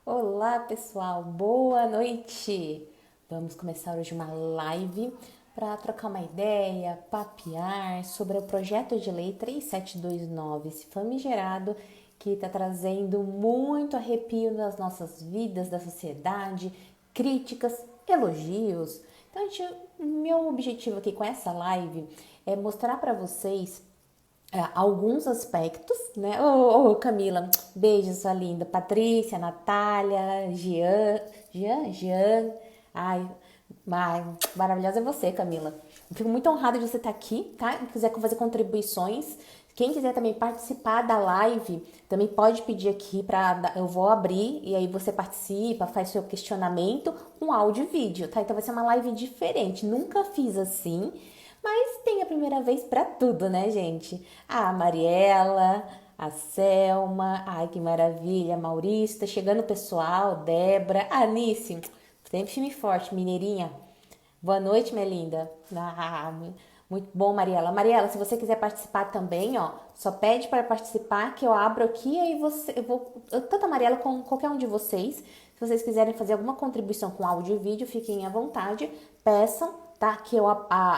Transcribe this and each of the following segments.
Olá pessoal, boa noite! Vamos começar hoje uma live para trocar uma ideia, papear sobre o projeto de lei 3729, esse famigerado que está trazendo muito arrepio nas nossas vidas, da sociedade, críticas, elogios. Então, meu objetivo aqui com essa live é mostrar para vocês alguns aspectos, né? Camila, beijo, sua linda. Patrícia, Natália, Jean. Ai, maravilhosa é você, Camila. Eu fico muito honrada de você estar aqui, tá? Se quiser fazer contribuições, quem quiser também participar da live, também pode pedir aqui eu vou abrir e aí você participa, faz seu questionamento com áudio e vídeo, tá? Então vai ser uma live diferente. Nunca fiz assim. Mas tem a primeira vez pra tudo, né, gente? A Mariela, a Selma, ai que maravilha, a Maurício, tá chegando o pessoal, Débora, a Anice, sempre time forte, mineirinha. Boa noite, minha linda. Muito bom, Mariela. Mariela, se você quiser participar também, ó, só pede para participar que eu abro aqui e aí tanto a Mariela como qualquer um de vocês, se vocês quiserem fazer alguma contribuição com áudio e vídeo, fiquem à vontade, peçam, tá? Que eu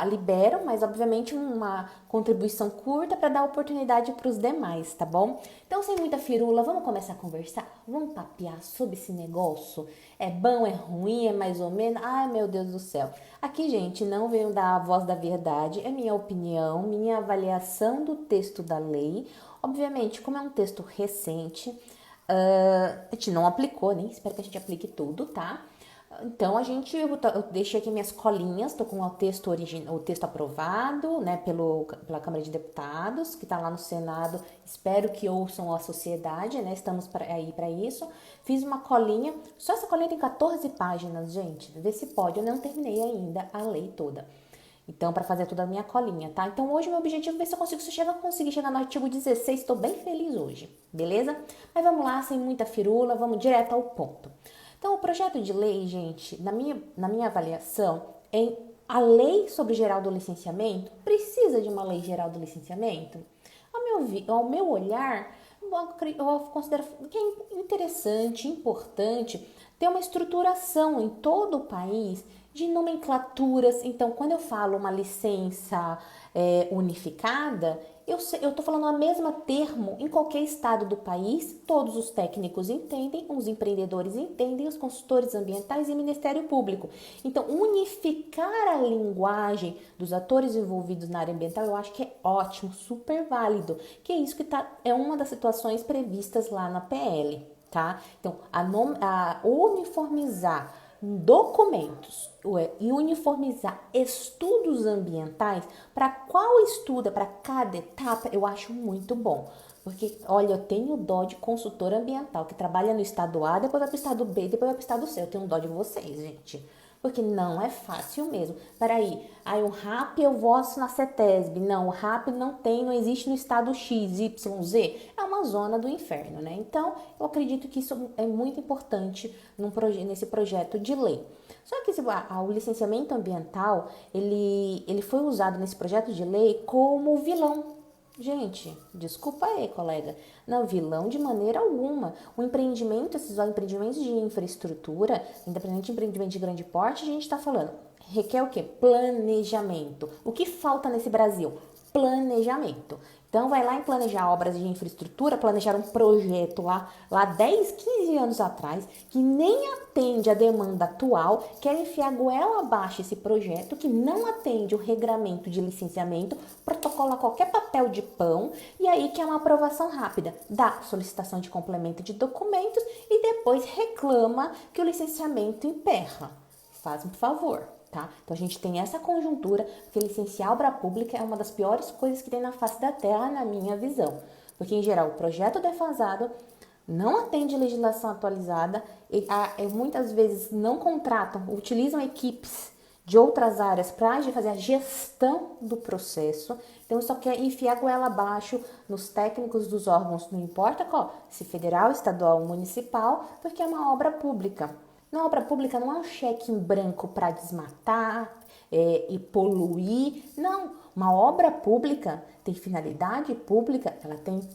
libero, mas obviamente uma contribuição curta para dar oportunidade para os demais, tá bom? Então, sem muita firula, vamos começar a conversar? Vamos papear sobre esse negócio? É bom, é ruim, é mais ou menos? Ai, meu Deus do céu. Aqui, gente, não venho dar a voz da verdade, é minha opinião, minha avaliação do texto da lei. Obviamente, como é um texto recente, a gente não aplicou, nem espero que a gente aplique tudo, tá? Então, eu deixei aqui minhas colinhas, tô com o texto aprovado, né, pela Câmara de Deputados, que tá lá no Senado, espero que ouçam a sociedade, né, estamos aí para isso. Fiz uma colinha, só essa colinha tem 14 páginas, gente, vê se pode, eu não terminei ainda a lei toda. Então, para fazer toda a minha colinha, tá? Então, hoje meu objetivo é ver se eu conseguir chegar no artigo 16, estou bem feliz hoje, beleza? Mas vamos lá, sem muita firula, vamos direto ao ponto. Então, o projeto de lei, gente, na minha avaliação, a lei sobre geral do licenciamento precisa de uma lei geral do licenciamento? Ao meu olhar, eu considero que é interessante, importante ter uma estruturação em todo o país de nomenclaturas. Então, quando eu falo uma licença unificada, eu estou falando a mesma termo em qualquer estado do país, todos os técnicos entendem, os empreendedores entendem, os consultores ambientais e o Ministério Público. Então, unificar a linguagem dos atores envolvidos na área ambiental, eu acho que é ótimo, super válido, que é isso que é uma das situações previstas lá na PL, tá? Então, a uniformizar documentos e uniformizar estudos ambientais para qual estuda, para cada etapa, eu acho muito bom. Porque, olha, eu tenho dó de consultor ambiental que trabalha no estado A, depois vai para o estado B, depois vai para o estado C. Eu tenho dó de vocês, gente. Porque não é fácil mesmo. Peraí, aí o RAP eu voto na CETESB. Não, o RAP não existe no estado X, Y, Z. É uma zona do inferno, né? Então, eu acredito que isso é muito importante nesse projeto de lei. Só que o licenciamento ambiental, ele foi usado nesse projeto de lei como vilão. Gente, desculpa aí, colega. Não, vilão de maneira alguma. Esses empreendimentos de infraestrutura, independente de empreendimento de grande porte, a gente está falando. Requer o quê? Planejamento. O que falta nesse Brasil? Planejamento. Então, vai lá em planejar obras de infraestrutura, planejar um projeto lá 10, 15 anos atrás, que nem atende a demanda atual, quer enfiar goela abaixo esse projeto, que não atende o regramento de licenciamento, protocola qualquer papel de pão, e aí quer uma aprovação rápida, dá solicitação de complemento de documentos e depois reclama que o licenciamento emperra. Faz um favor. Tá? Então a gente tem essa conjuntura, porque licenciar obra pública é uma das piores coisas que tem na face da terra, na minha visão. Porque, em geral, o projeto defasado não atende legislação atualizada, muitas vezes não contratam, utilizam equipes de outras áreas para fazer a gestão do processo. Então, só quer enfiar a goela abaixo nos técnicos dos órgãos, não importa qual, se federal, estadual ou municipal, porque é uma obra pública. Na obra pública não é um cheque em branco para desmatar e poluir. Não, uma obra pública tem finalidade pública, ela tem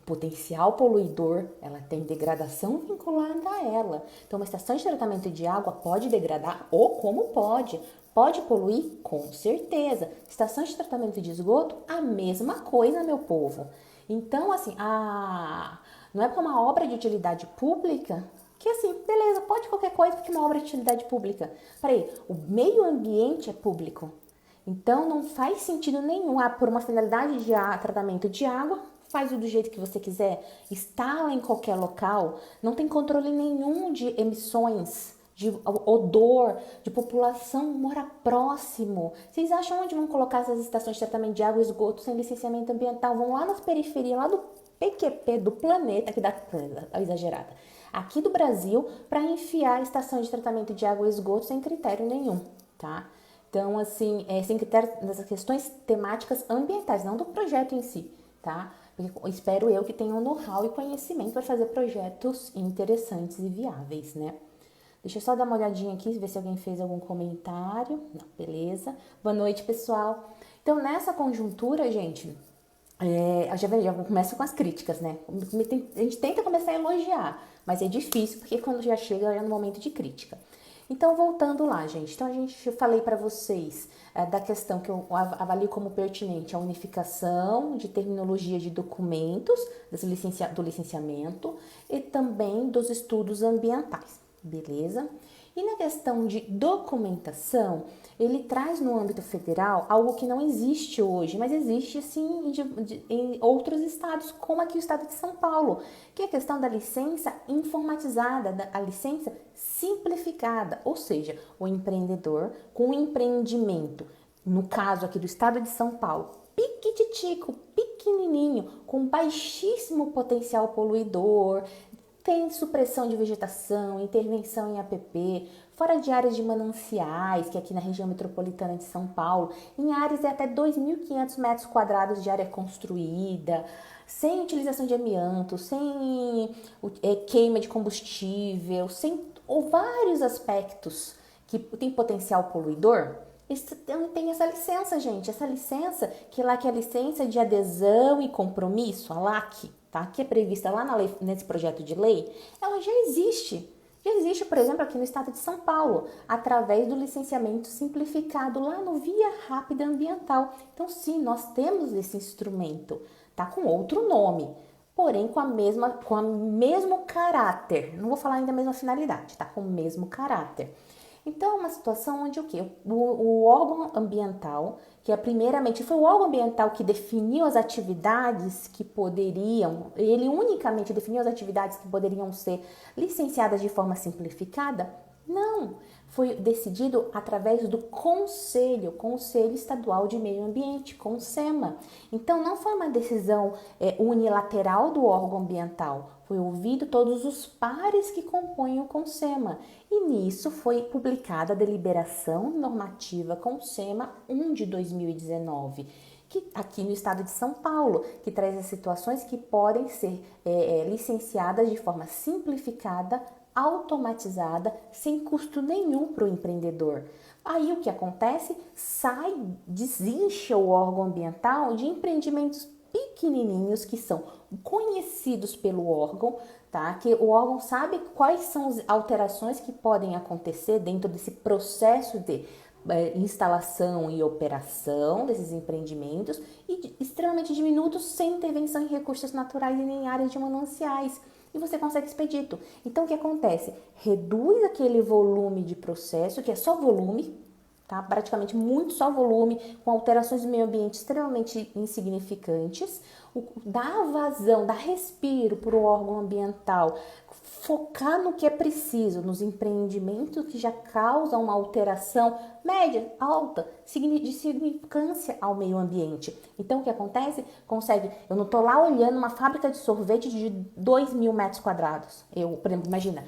potencial poluidor, ela tem degradação vinculada a ela. Então, uma estação de tratamento de água pode degradar ou como pode. Pode poluir? Com certeza. Estação de tratamento de esgoto, a mesma coisa, meu povo. Então, assim, não é para uma obra de utilidade pública que assim, beleza, pode qualquer coisa porque é uma obra de utilidade pública. Peraí, o meio ambiente é público. Então, não faz sentido nenhum, por uma finalidade de tratamento de água, faz do jeito que você quiser, instala em qualquer local, não tem controle nenhum de emissões, de odor, de população mora próximo. Vocês acham onde vão colocar essas estações de tratamento de água e esgoto sem licenciamento ambiental? Vão lá nas periferias, lá do PQP, do planeta, aqui da exagerada, aqui do Brasil, para enfiar a estação de tratamento de água e esgoto sem critério nenhum, tá? Então, assim, sem critério nessas questões temáticas ambientais, não do projeto em si, tá? Porque espero eu que tenham know-how e conhecimento para fazer projetos interessantes e viáveis, né? Deixa eu só dar uma olhadinha aqui, ver se alguém fez algum comentário. Não, beleza. Boa noite, pessoal. Então, nessa conjuntura, gente, já começa com as críticas, né? A gente tenta começar a elogiar, mas é difícil, porque quando já chega é no momento de crítica. Então, voltando lá, gente. Então, eu falei para vocês da questão que eu avalio como pertinente a unificação de terminologia de documentos do licenciamento e também dos estudos ambientais, beleza? E na questão de documentação, ele traz no âmbito federal algo que não existe hoje, mas existe sim em outros estados, como aqui o estado de São Paulo, que é a questão da licença informatizada, a licença simplificada, ou seja, o empreendedor com um empreendimento, no caso aqui do estado de São Paulo, piquititico, pequenininho, com baixíssimo potencial poluidor, tem supressão de vegetação, intervenção em APP, fora de áreas de mananciais, que é aqui na região metropolitana de São Paulo, em áreas de até 2.500 metros quadrados de área construída, sem utilização de amianto, sem queima de combustível, ou vários aspectos que tem potencial poluidor. Tem essa licença, gente, essa licença, que é a licença de adesão e compromisso, a LAC, tá? Que é prevista lá nesse projeto de lei, ela já existe. Já existe, por exemplo, aqui no estado de São Paulo, através do licenciamento simplificado lá no Via Rápida Ambiental. Então, sim, nós temos esse instrumento, tá? Com outro nome, porém com o mesmo caráter. Não vou falar ainda a mesma finalidade, tá? Com o mesmo caráter. Então, é uma situação onde o quê? O órgão ambiental, que primeiramente foi o órgão ambiental que definiu as atividades que poderiam, ele unicamente definiu as atividades que poderiam ser licenciadas de forma simplificada? Não, foi decidido através do Conselho Estadual de Meio Ambiente, CONSEMA. Então, não foi uma decisão unilateral do órgão ambiental, foi ouvido todos os pares que compõem o CONSEMA. E nisso foi publicada a deliberação normativa CONSEMA 1 de 2019, que aqui no estado de São Paulo, que traz as situações que podem ser licenciadas de forma simplificada, automatizada, sem custo nenhum para o empreendedor. Aí o que acontece? Desincha o órgão ambiental de empreendimentos pequenininhos que são conhecidos pelo órgão, tá? Que o órgão sabe quais são as alterações que podem acontecer dentro desse processo de instalação e operação desses empreendimentos e extremamente diminutos, sem intervenção em recursos naturais e nem em áreas de mananciais. E você consegue expedito. Então, o que acontece? Reduz aquele volume de processo, que é só volume, tá? Praticamente muito só volume, com alterações do meio ambiente extremamente insignificantes, dá vazão, dá respiro para o órgão ambiental, focar no que é preciso, nos empreendimentos que já causam uma alteração média, alta, de significância ao meio ambiente. Então, o que acontece? Eu não estou lá olhando uma fábrica de sorvete de 2.000 metros quadrados. Por exemplo, imagina,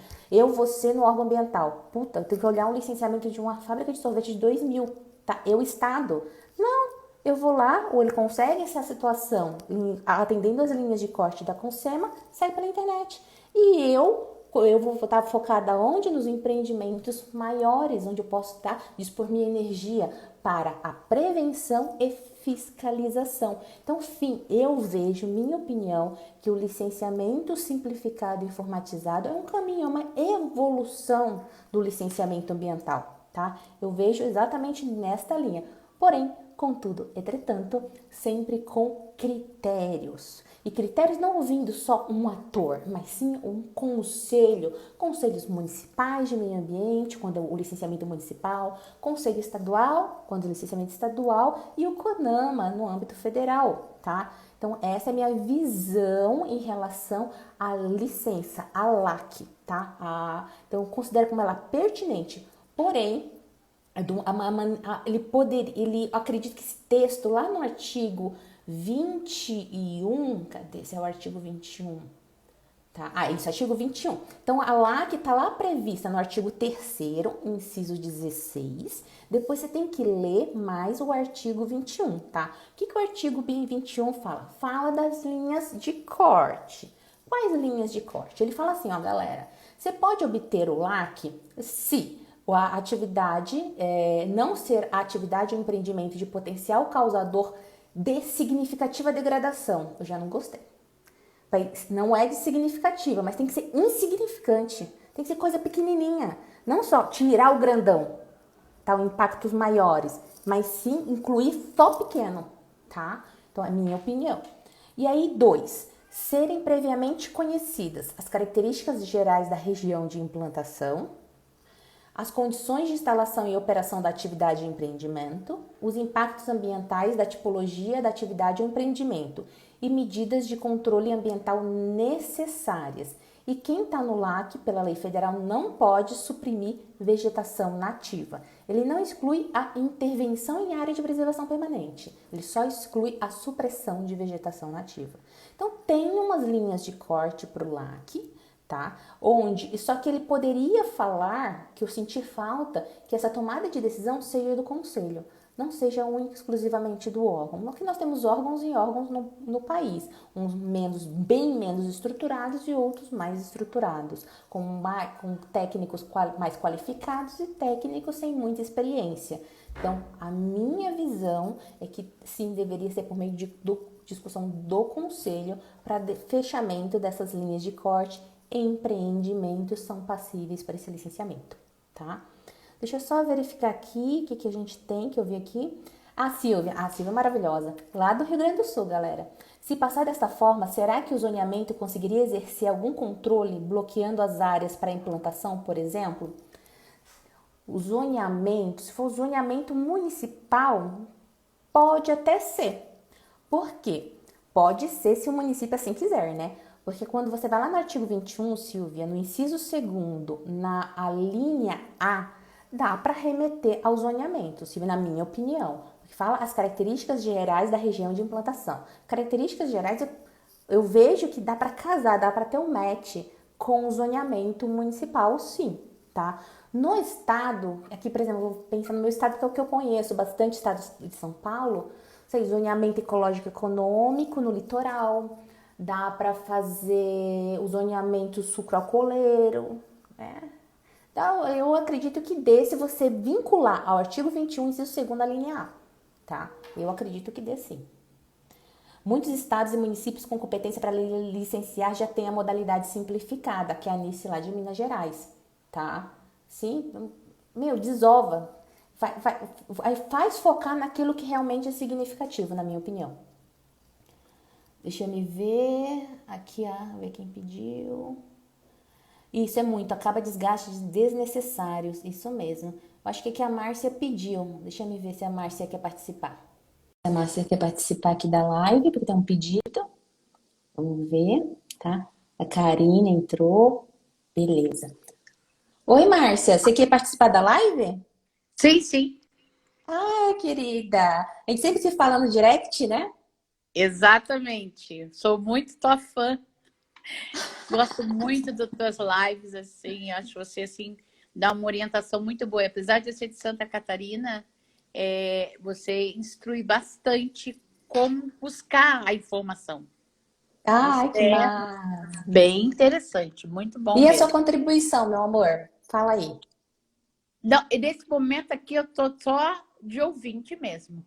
você no órgão ambiental, eu tenho que olhar um licenciamento de uma fábrica de sorvete de 2.000, tá? Estado. Não, eu vou lá, ou ele consegue essa situação atendendo as linhas de corte da CONSEMA, sai pela internet. E eu eu vou estar focada onde? Nos empreendimentos maiores, onde eu posso dispor minha energia para a prevenção e fiscalização. Então, eu vejo, minha opinião, que o licenciamento simplificado e informatizado é um caminho, é uma evolução do licenciamento ambiental, tá? Eu vejo exatamente nesta linha. Porém, contudo, entretanto, sempre com critérios. E critérios não vindo só um ator, mas sim um conselho. Conselhos municipais de meio ambiente, quando é o licenciamento municipal, conselho estadual, quando é o licenciamento estadual, e o CONAMA, no âmbito federal, tá? Então, essa é a minha visão em relação à licença, à LAC, tá? Então, eu considero como ela pertinente, porém, ele acredito que esse texto lá no artigo 21, cadê? Esse é o artigo 21, tá? Isso, artigo 21. Então, a LAC está lá prevista no artigo 3º, inciso 16. Depois você tem que ler mais o artigo 21, tá? O que o artigo 21 fala? Fala das linhas de corte. Quais linhas de corte? Ele fala assim, ó, galera, você pode obter o LAC se a atividade não ser a atividade ou empreendimento de potencial causador de significativa degradação. Eu já não gostei. Não é de significativa, mas tem que ser insignificante. Tem que ser coisa pequenininha. Não só tirar o grandão, tá? O impactos maiores, mas sim incluir só pequeno, tá? Então, é a minha opinião. E aí, 2. Serem previamente conhecidas as características gerais da região de implantação, as condições de instalação e operação da atividade e empreendimento, os impactos ambientais da tipologia da atividade ou empreendimento e medidas de controle ambiental necessárias. E quem está no LAC, pela lei federal, não pode suprimir vegetação nativa. Ele não exclui a intervenção em área de preservação permanente. Ele só exclui a supressão de vegetação nativa. Então, tem umas linhas de corte para o LAC, tá? Só que ele poderia falar, que eu senti falta, que essa tomada de decisão seja do conselho, não seja única exclusivamente do órgão. Porque nós temos órgãos e órgãos no país, uns bem menos estruturados e outros mais estruturados, com técnicos mais qualificados e técnicos sem muita experiência. Então, a minha visão é que sim, deveria ser por meio de discussão do conselho para fechamento dessas linhas de corte. Empreendimentos são passíveis para esse licenciamento, tá? Deixa eu só verificar aqui o que a gente tem, que eu vi aqui. A Silvia é maravilhosa, lá do Rio Grande do Sul, galera. Se passar dessa forma, será que o zoneamento conseguiria exercer algum controle bloqueando as áreas para implantação, por exemplo? O zoneamento, se for zoneamento municipal, pode até ser. Por quê? Pode ser se o município assim quiser, né? Porque quando você vai lá no artigo 21, Silvia, no inciso 2º, na linha A, dá para remeter ao zoneamento, Silvia, na minha opinião. Porque fala as características gerais da região de implantação. Características gerais, eu vejo que dá para casar, dá para ter um match com o zoneamento municipal, sim, tá? No estado, aqui, por exemplo, vou pensar no meu estado, que é o que eu conheço, bastante estado de São Paulo, sei, zoneamento ecológico econômico no litoral, dá para fazer o zoneamento sucroalcooleiro, né? Então, eu acredito que dê se você vincular ao artigo 21, inciso 2º, a linha A, tá? Eu acredito que dê sim. Muitos estados e municípios com competência para licenciar já têm a modalidade simplificada, que é a ANICE lá de Minas Gerais, tá? Sim, desova. Faz focar naquilo que realmente é significativo, na minha opinião. Deixa eu me ver. Aqui, ver quem pediu. Isso é muito. Acaba desgastes desnecessários. Isso mesmo. Eu acho que aqui a Márcia pediu. Deixa eu me ver se a Márcia quer participar. A Márcia quer participar aqui da live, porque tem um pedido. Vamos ver, tá? A Karina entrou. Beleza. Oi, Márcia. Você quer participar da live? Sim, sim, Querida. A gente sempre se fala no direct, né? exatamente. Sou muito tua fã. Gosto muito das tuas lives, assim. Acho você, assim, dá uma orientação muito boa. Apesar de eu ser de Santa Catarina, você instrui bastante como buscar a informação. Isso Ai, que é massa. bem interessante, muito bom E a sua mesmo. contribuição, meu amor? Fala aí. Não, e nesse momento aqui eu tô só de ouvinte mesmo.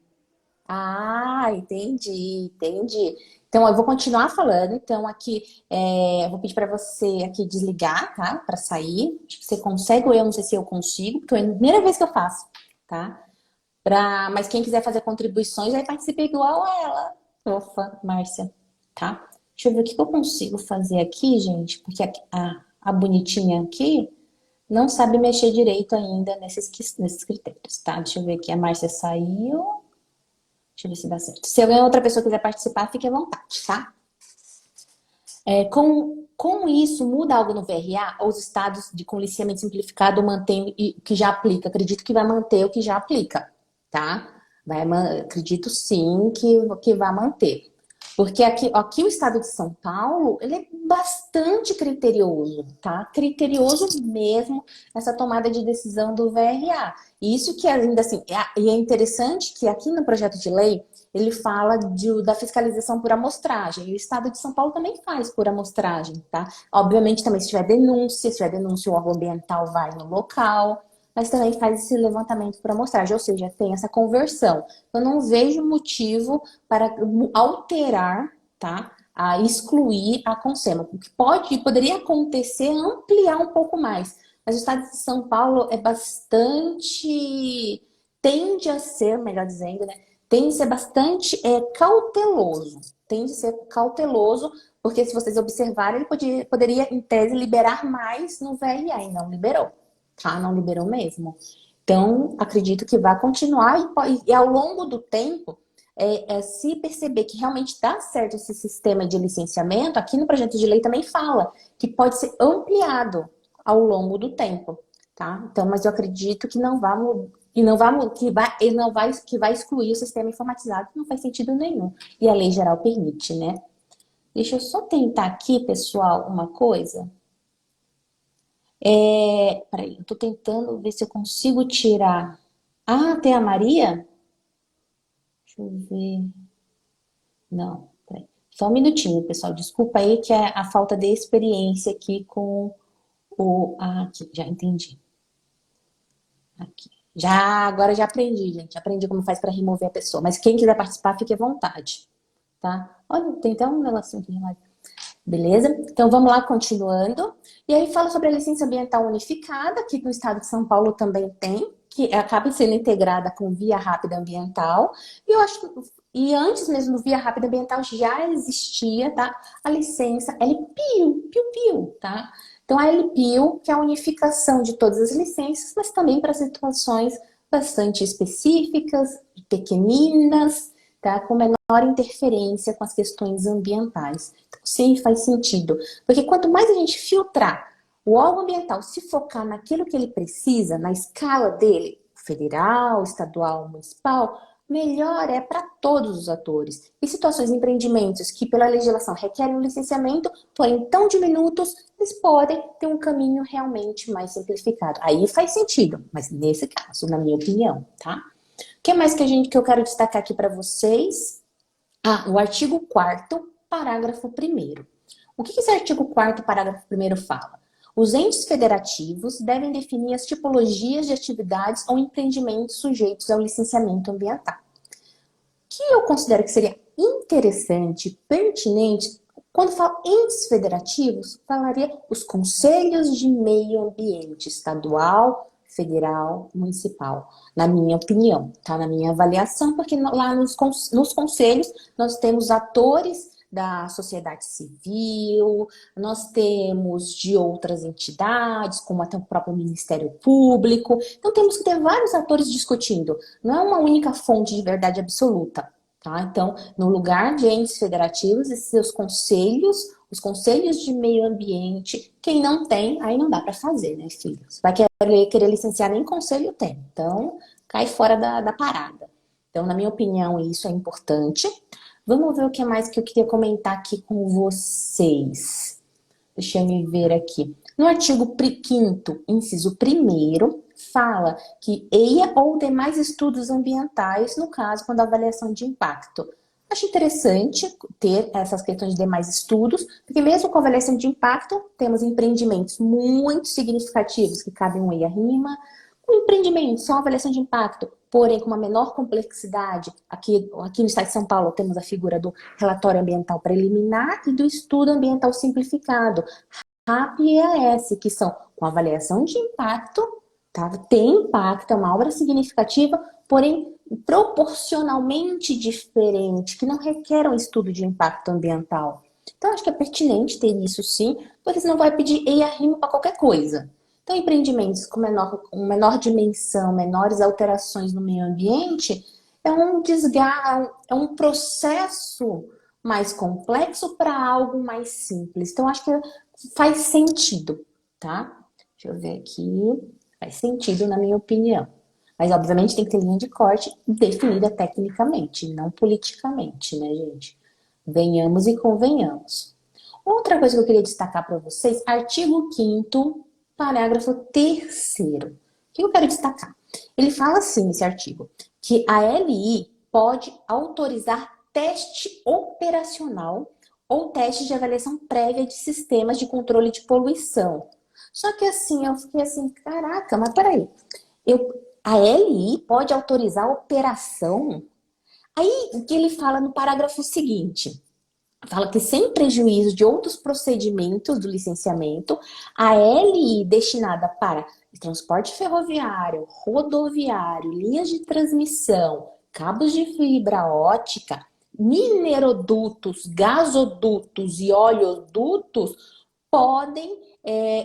Ah, entendi, entendi. Então, eu vou continuar falando. Então, aqui, eu vou pedir para você aqui desligar, tá? Para sair. Acho que você consegue ou eu não sei se eu consigo, porque é a primeira vez que eu faço, tá? Mas quem quiser fazer contribuições, aí participa igual a ela. Ofa, Márcia, tá? Deixa eu ver o que eu consigo fazer aqui, gente, porque a bonitinha aqui não sabe mexer direito ainda nesses critérios, tá? Deixa eu ver aqui. A Márcia saiu. Deixa eu ver se dá certo. Se alguém outra pessoa quiser participar, fique à vontade, tá? Com isso, muda algo no VRA? Ou os estados com licenciamento simplificado mantêm o que já aplica? Acredito que vai manter o que já aplica, tá? Acredito sim que vai manter. Porque aqui o estado de São Paulo, ele é bastante criterioso, tá? Criterioso mesmo nessa tomada de decisão do VRA. E isso que ainda assim, e é interessante que aqui no projeto de lei, ele fala da fiscalização por amostragem. E o estado de São Paulo também faz por amostragem, tá? Obviamente também se tiver denúncia, o órgão ambiental vai no local, mas também faz esse levantamento por amostragem, ou seja, tem essa conversão. Eu não vejo motivo para alterar, tá? A excluir a Consema. O que poderia acontecer é ampliar um pouco mais. Mas o estado de São Paulo é bastante, tende a ser, melhor dizendo, né? Tende a ser bastante cauteloso. Tende a ser cauteloso, porque se vocês observarem, ele poderia, em tese, liberar mais no VRA e não liberou, tá? Não liberou mesmo. Então, acredito que vai continuar e ao longo do tempo, se perceber que realmente dá certo esse sistema de licenciamento, aqui no projeto de lei também fala que pode ser ampliado ao longo do tempo, tá? Então, mas eu acredito que não vamos que vai excluir o sistema informatizado, que não faz sentido nenhum. E a lei geral permite, né? Deixa eu só tentar aqui, pessoal, uma coisa. Peraí, eu tô tentando ver se eu consigo tirar. Ah, tem a Maria? Deixa eu ver. Não, peraí. Só um minutinho, pessoal. Desculpa aí que é a falta de experiência aqui com o. Ah, aqui, já entendi. Aqui. Agora já aprendi, gente. Aprendi como faz para remover a pessoa. Mas quem quiser participar, fique à vontade, tá? Olha, tem até um negocinho aqui. Beleza? Então vamos lá, continuando. E aí fala sobre a licença ambiental unificada, que no estado de São Paulo também tem, que acaba sendo integrada com via rápida ambiental. E eu acho e antes mesmo do via rápida ambiental já existia, tá? A licença LPIU, piu-piu, tá? Então a LPIU, que é a unificação de todas as licenças, mas também para situações bastante específicas, pequeninas, tá? Com menor interferência com as questões ambientais. Então, sim, faz sentido. Porque quanto mais a gente filtrar o órgão ambiental, se focar naquilo que ele precisa, na escala dele, federal, estadual, municipal, melhor é para todos os atores. E situações, empreendimentos que pela legislação requerem um licenciamento, porém tão diminutos, eles podem ter um caminho realmente mais simplificado. Aí faz sentido, mas nesse caso, na minha opinião, tá? O que mais que eu quero destacar aqui para vocês? O artigo 4º, parágrafo 1º. O que esse artigo 4º, parágrafo 1º fala? Os entes federativos devem definir as tipologias de atividades ou empreendimentos sujeitos ao licenciamento ambiental. O que eu considero que seria interessante, pertinente, quando falo entes federativos, falaria os conselhos de meio ambiente estadual, federal, municipal, na minha opinião, tá? Na minha avaliação, porque lá nos conselhos nós temos atores da sociedade civil, nós temos de outras entidades, como até o próprio Ministério Público. Então temos que ter vários atores discutindo. Não é uma única fonte de verdade absoluta, tá? Então, no lugar de entes federativos, esses seus conselhos, os conselhos de meio ambiente, quem não tem, aí não dá para fazer, né, filho? Você vai querer licenciar, nem conselho tem. Então, cai fora da parada. Então, na minha opinião, isso é importante. Vamos ver o que mais que eu queria comentar aqui com vocês. Deixa eu me ver aqui. No artigo 5º, inciso 1º, fala que EIA ou demais estudos ambientais, no caso, quando a avaliação de impacto. Acho interessante ter essas questões de demais estudos, porque mesmo com avaliação de impacto, temos empreendimentos muito significativos que cabem um EIA-RIMA, um empreendimento só avaliação de impacto, porém com uma menor complexidade. Aqui no estado de São Paulo temos a figura do relatório ambiental preliminar e do estudo ambiental simplificado, RAP e EAS, que são com avaliação de impacto, tá? Tem impacto, é uma obra significativa, porém proporcionalmente diferente, que não requer um estudo de impacto ambiental. Então, acho que é pertinente ter isso sim, porque senão vai pedir EIA-RIMA para qualquer coisa. Então, empreendimentos com menor dimensão, menores alterações no meio ambiente, é um desgaste, é um processo mais complexo para algo mais simples. Então, acho que faz sentido, tá? Deixa eu ver aqui. Faz sentido, na minha opinião. Mas, obviamente, tem que ter linha de corte definida tecnicamente, não politicamente, né, gente? Venhamos e convenhamos. Outra coisa que eu queria destacar para vocês, artigo 5º, parágrafo 3º. O que eu quero destacar? Ele fala assim, nesse artigo, que a LI pode autorizar teste operacional ou teste de avaliação prévia de sistemas de controle de poluição. Só que assim, eu fiquei assim, caraca, mas peraí. A LI pode autorizar a operação? Aí, o que ele fala no parágrafo seguinte? Fala que sem prejuízo de outros procedimentos do licenciamento, a LI destinada para transporte ferroviário, rodoviário, linhas de transmissão, cabos de fibra ótica, minerodutos, gasodutos e oleodutos podem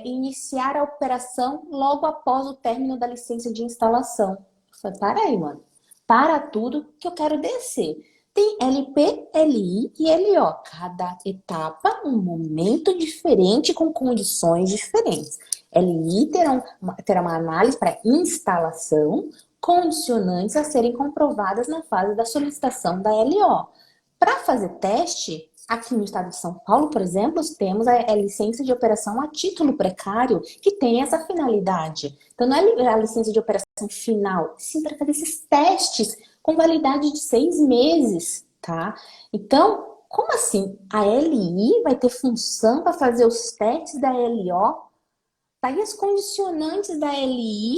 iniciar a operação logo após o término da licença de instalação. Eu falei, para aí, mano. Para tudo que eu quero descer. Tem LP, LI e LO. Cada etapa, um momento diferente com condições diferentes. LI terá uma análise para instalação, condicionantes a serem comprovadas na fase da solicitação da LO. Para fazer teste, aqui no estado de São Paulo, por exemplo, temos a licença de operação a título precário, que tem essa finalidade. Então, não é a licença de operação final, sim para fazer esses testes com validade de 6 meses, tá? Então, como assim? A LI vai ter função para fazer os testes da LO? Tá aí as condicionantes da LI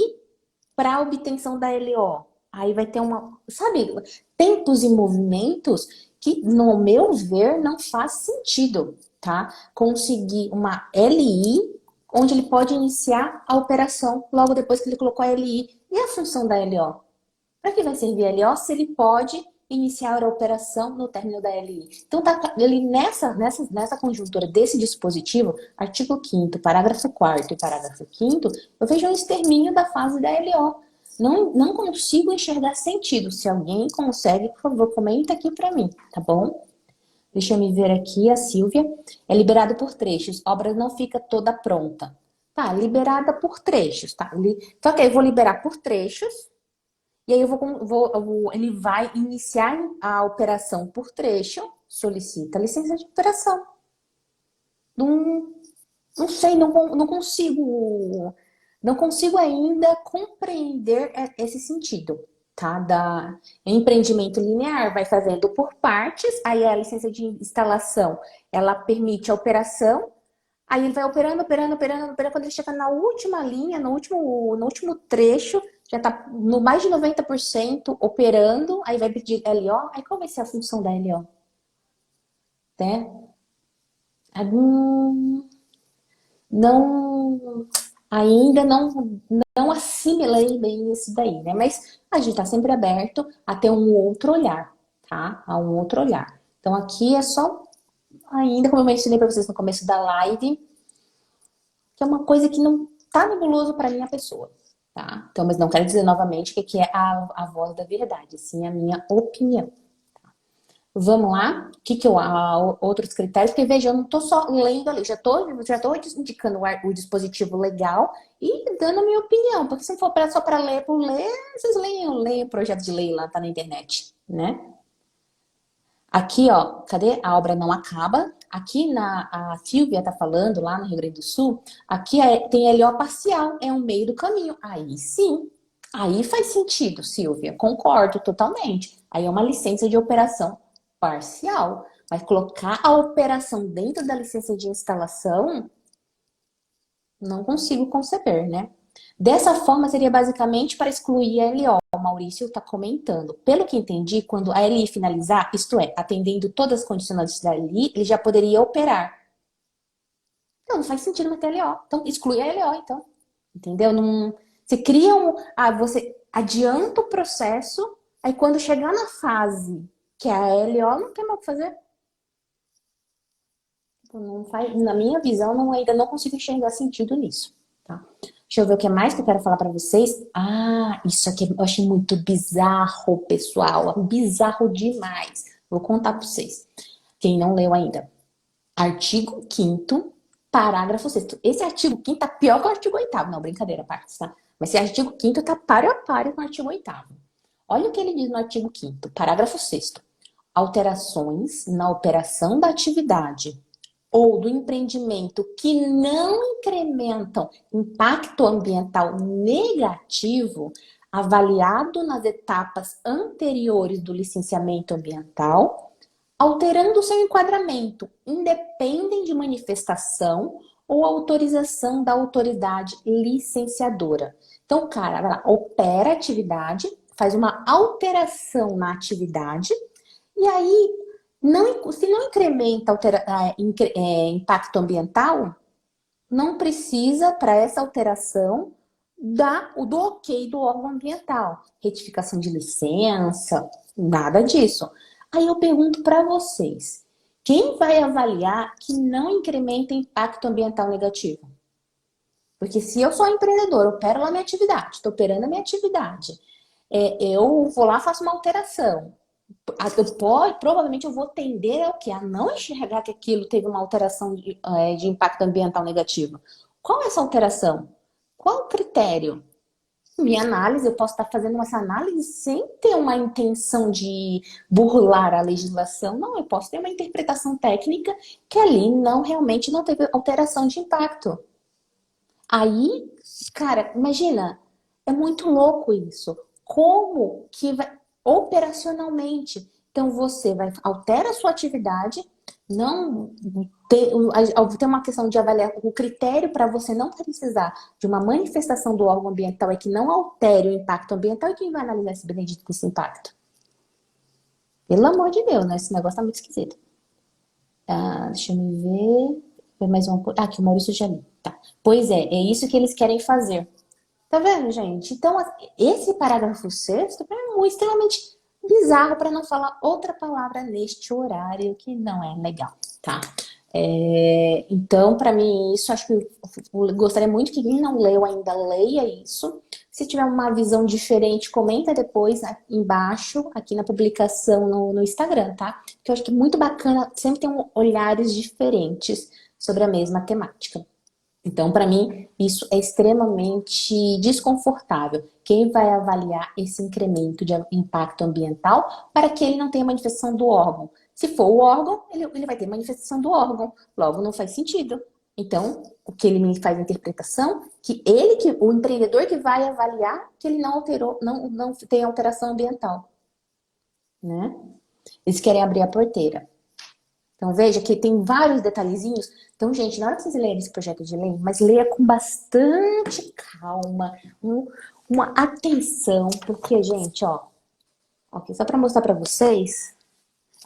para a obtenção da LO. Aí vai ter sabe, tempos e movimentos que, no meu ver, não faz sentido, tá? Conseguir uma LI onde ele pode iniciar a operação logo depois que ele colocou a LI. E a função da LO? Para que vai servir a LO se ele pode iniciar a operação no término da LI? Então, ele nessa conjuntura desse dispositivo, artigo 5º, parágrafo 4º e parágrafo 5º, eu vejo um extermínio da fase da LO. Não consigo enxergar sentido. Se alguém consegue, por favor, comenta aqui para mim, tá bom? Deixa eu me ver aqui, a Silvia. É liberado por trechos. A obra não fica toda pronta. Tá, liberada por trechos, tá? Então, ok, eu vou liberar por trechos. E aí ele vai iniciar a operação por trecho, solicita a licença de operação. Não sei, não consigo ainda compreender esse sentido, tá? Empreendimento linear vai fazendo por partes, aí a licença de instalação, ela permite a operação, aí ele vai operando, quando ele chega na última linha, no último trecho, já está no mais de 90% operando, aí vai pedir LO, aí qual vai ser a função da LO? Né? Ainda não assimilei bem isso daí, né? Mas a gente está sempre aberto a ter um outro olhar, tá? A um outro olhar. Então aqui é só, ainda como eu mencionei para vocês no começo da live, que é uma coisa que não tá nebuloso para minha pessoa, tá? Então, mas não quero dizer novamente que aqui é a voz da verdade, sim, a minha opinião. Vamos lá? Outros critérios? Porque veja, eu não estou só lendo ali, já tô indicando o dispositivo legal e dando a minha opinião. Porque se não for só para ler por ler, vocês leiam o projeto de lei lá, tá na internet, né? Aqui, ó, cadê? A obra não acaba. Aqui a Silvia tá falando, lá no Rio Grande do Sul, aqui tem LO parcial, é um meio do caminho. Aí sim, aí faz sentido, Silvia, concordo totalmente. Aí é uma licença de operação parcial. Mas colocar a operação dentro da licença de instalação, não consigo conceber, né? Dessa forma, seria basicamente para excluir a LO. O Maurício está comentando. Pelo que entendi, quando a LI finalizar, isto é, atendendo todas as condicionantes da LI, ele já poderia operar. Então, não faz sentido meter LO. Então, exclui a LO, então. Entendeu? Não... Você cria um... você adianta o processo, aí quando chegar na fase que é a LO, não tem mais o que fazer. Não faz... Na minha visão, ainda não consigo enxergar sentido nisso. Tá? Deixa eu ver o que mais que eu quero falar para vocês. Isso aqui eu achei muito bizarro, pessoal. Bizarro demais. Vou contar para vocês. Quem não leu ainda. Artigo 5º, parágrafo 6º. Esse artigo 5º tá pior que o artigo 8º. Não, brincadeira, partes, tá? Mas esse artigo 5º tá páreo a páreo com o artigo 8º. Olha o que ele diz no artigo 5º, parágrafo 6º. Alterações na operação da atividade ou do empreendimento que não incrementam impacto ambiental negativo, avaliado nas etapas anteriores do licenciamento ambiental, alterando seu enquadramento, independem de manifestação ou autorização da autoridade licenciadora. Então, o cara vai lá, opera a atividade, faz uma alteração na atividade, e aí, se não incrementa impacto ambiental, não precisa, para essa alteração, do ok do órgão ambiental. Retificação de licença, nada disso. Aí eu pergunto para vocês, quem vai avaliar que não incrementa impacto ambiental negativo? Porque se eu sou empreendedor, opero lá minha atividade, estou operando a minha atividade, eu vou lá, faço uma alteração. Provavelmente eu vou tender a não enxergar que aquilo teve uma alteração de impacto ambiental negativo. Qual é essa alteração? Qual o critério? Minha análise, eu posso estar fazendo essa análise sem ter uma intenção de burlar a legislação. Não, eu posso ter uma interpretação técnica que ali realmente não teve alteração de impacto. Aí, cara, imagina, é muito louco isso. Como que vai operacionalmente? Então você altera a sua atividade, não tem uma questão de avaliar o critério para você não precisar de uma manifestação do órgão ambiental é que não altere o impacto ambiental, e quem vai analisar esse benedito desse impacto? Pelo amor de Deus, né? Esse negócio tá muito esquisito. Deixa eu me ver. Foi mais uma coisa. Aqui o Maurício já li. Tá. Pois é isso que eles querem fazer. Tá vendo, gente? Então, esse parágrafo 6º é extremamente bizarro, para não falar outra palavra neste horário, que não é legal, tá? Então, para mim, isso acho que eu gostaria muito que quem não leu ainda leia isso. Se tiver uma visão diferente, comenta depois embaixo, aqui na publicação no Instagram, tá? Porque eu acho que é muito bacana, sempre tem olhares diferentes sobre a mesma temática. Então, para mim, isso é extremamente desconfortável. Quem vai avaliar esse incremento de impacto ambiental para que ele não tenha manifestação do órgão? Se for o órgão, ele vai ter manifestação do órgão. Logo, não faz sentido. Então, o que ele me faz a interpretação, o empreendedor que vai avaliar que ele não alterou, não tem alteração ambiental. Né? Eles querem abrir a porteira. Então, veja que tem vários detalhezinhos. Então, gente, na hora que vocês lerem esse projeto de lei, mas leia com bastante calma, uma atenção, porque, gente, ó, aqui só para mostrar para vocês,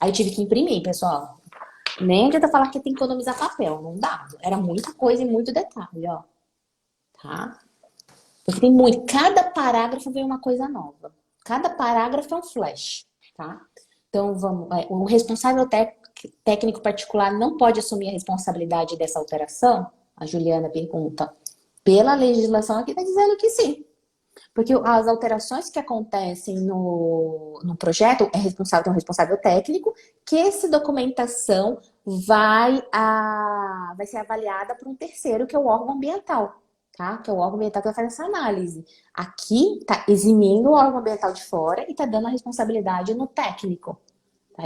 aí eu tive que imprimir, pessoal. Nem adianta falar que tem que economizar papel, não dá. Era muita coisa e muito detalhe, ó. Tá? Porque tem muito. Cada parágrafo vem uma coisa nova. Cada parágrafo é um flash, tá? Então, o responsável técnico particular não pode assumir a responsabilidade dessa alteração? A Juliana pergunta. Pela legislação aqui está dizendo que sim. Porque as alterações que acontecem no projeto tem um responsável técnico, que essa documentação vai ser avaliada por um terceiro, que é o órgão ambiental, tá? Que é o órgão ambiental que vai fazer essa análise. Aqui está eximindo o órgão ambiental de fora e está dando a responsabilidade no técnico. Tá?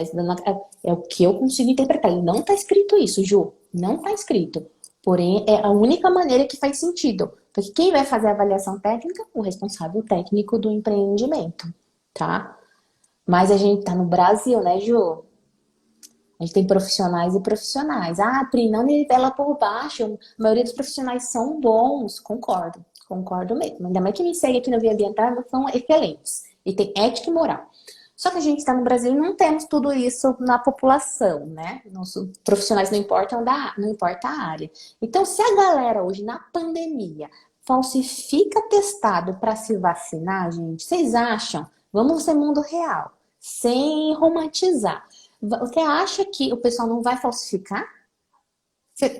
É o que eu consigo interpretar. E não está escrito isso, Ju. Não está escrito. Porém, é a única maneira que faz sentido. Porque quem vai fazer a avaliação técnica? O responsável técnico do empreendimento, tá? Mas a gente tá no Brasil, né, Ju? A gente tem profissionais e profissionais. Ah, Pri, não nivela por baixo. A maioria dos profissionais são bons. Concordo. Concordo mesmo. Ainda mais que me segue aqui no Via Ambiental, são excelentes. E tem ética e moral. Só que a gente está no Brasil e não temos tudo isso na população, né? Nossos profissionais não importam não importa a área. Então, se a galera hoje, na pandemia, falsifica testado para se vacinar, gente, vocês acham? Vamos ser mundo real, sem romantizar. Você acha que o pessoal não vai falsificar?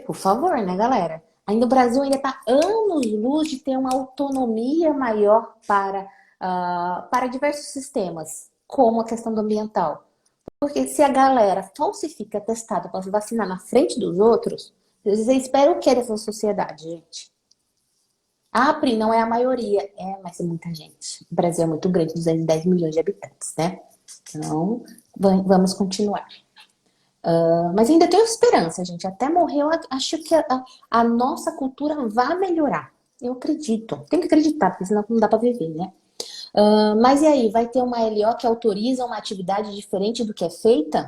Por favor, né, galera? Ainda o Brasil ainda está anos-luz de ter uma autonomia maior para diversos sistemas, como a questão do ambiental. Porque se a galera falsifica testado para se vacinar na frente dos outros, vocês esperam o que dessa sociedade, gente? Ah, Pri, não é a maioria. É, mas é muita gente. O Brasil é muito grande, 210 milhões de habitantes, né? Então, vamos continuar. Mas ainda tenho esperança, gente. Até morrer, eu acho que a nossa cultura vai melhorar. Eu acredito. Tem que acreditar, porque senão não dá para viver, né? Mas e aí, vai ter uma LO que autoriza uma atividade diferente do que é feita?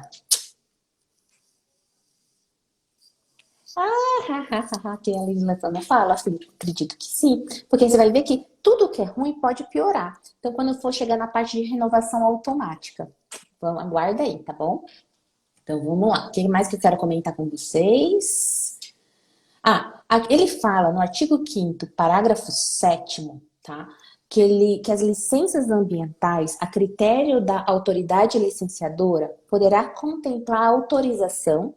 Que a legislação não fala, assim, acredito que sim. Porque você vai ver que tudo que é ruim pode piorar. Então, quando for chegar na parte de renovação automática, aguarda aí, tá bom? Então, vamos lá. O que mais que eu quero comentar com vocês? Ele fala no artigo 5º, parágrafo 7º, tá? Que as licenças ambientais, a critério da autoridade licenciadora, poderá contemplar a autorização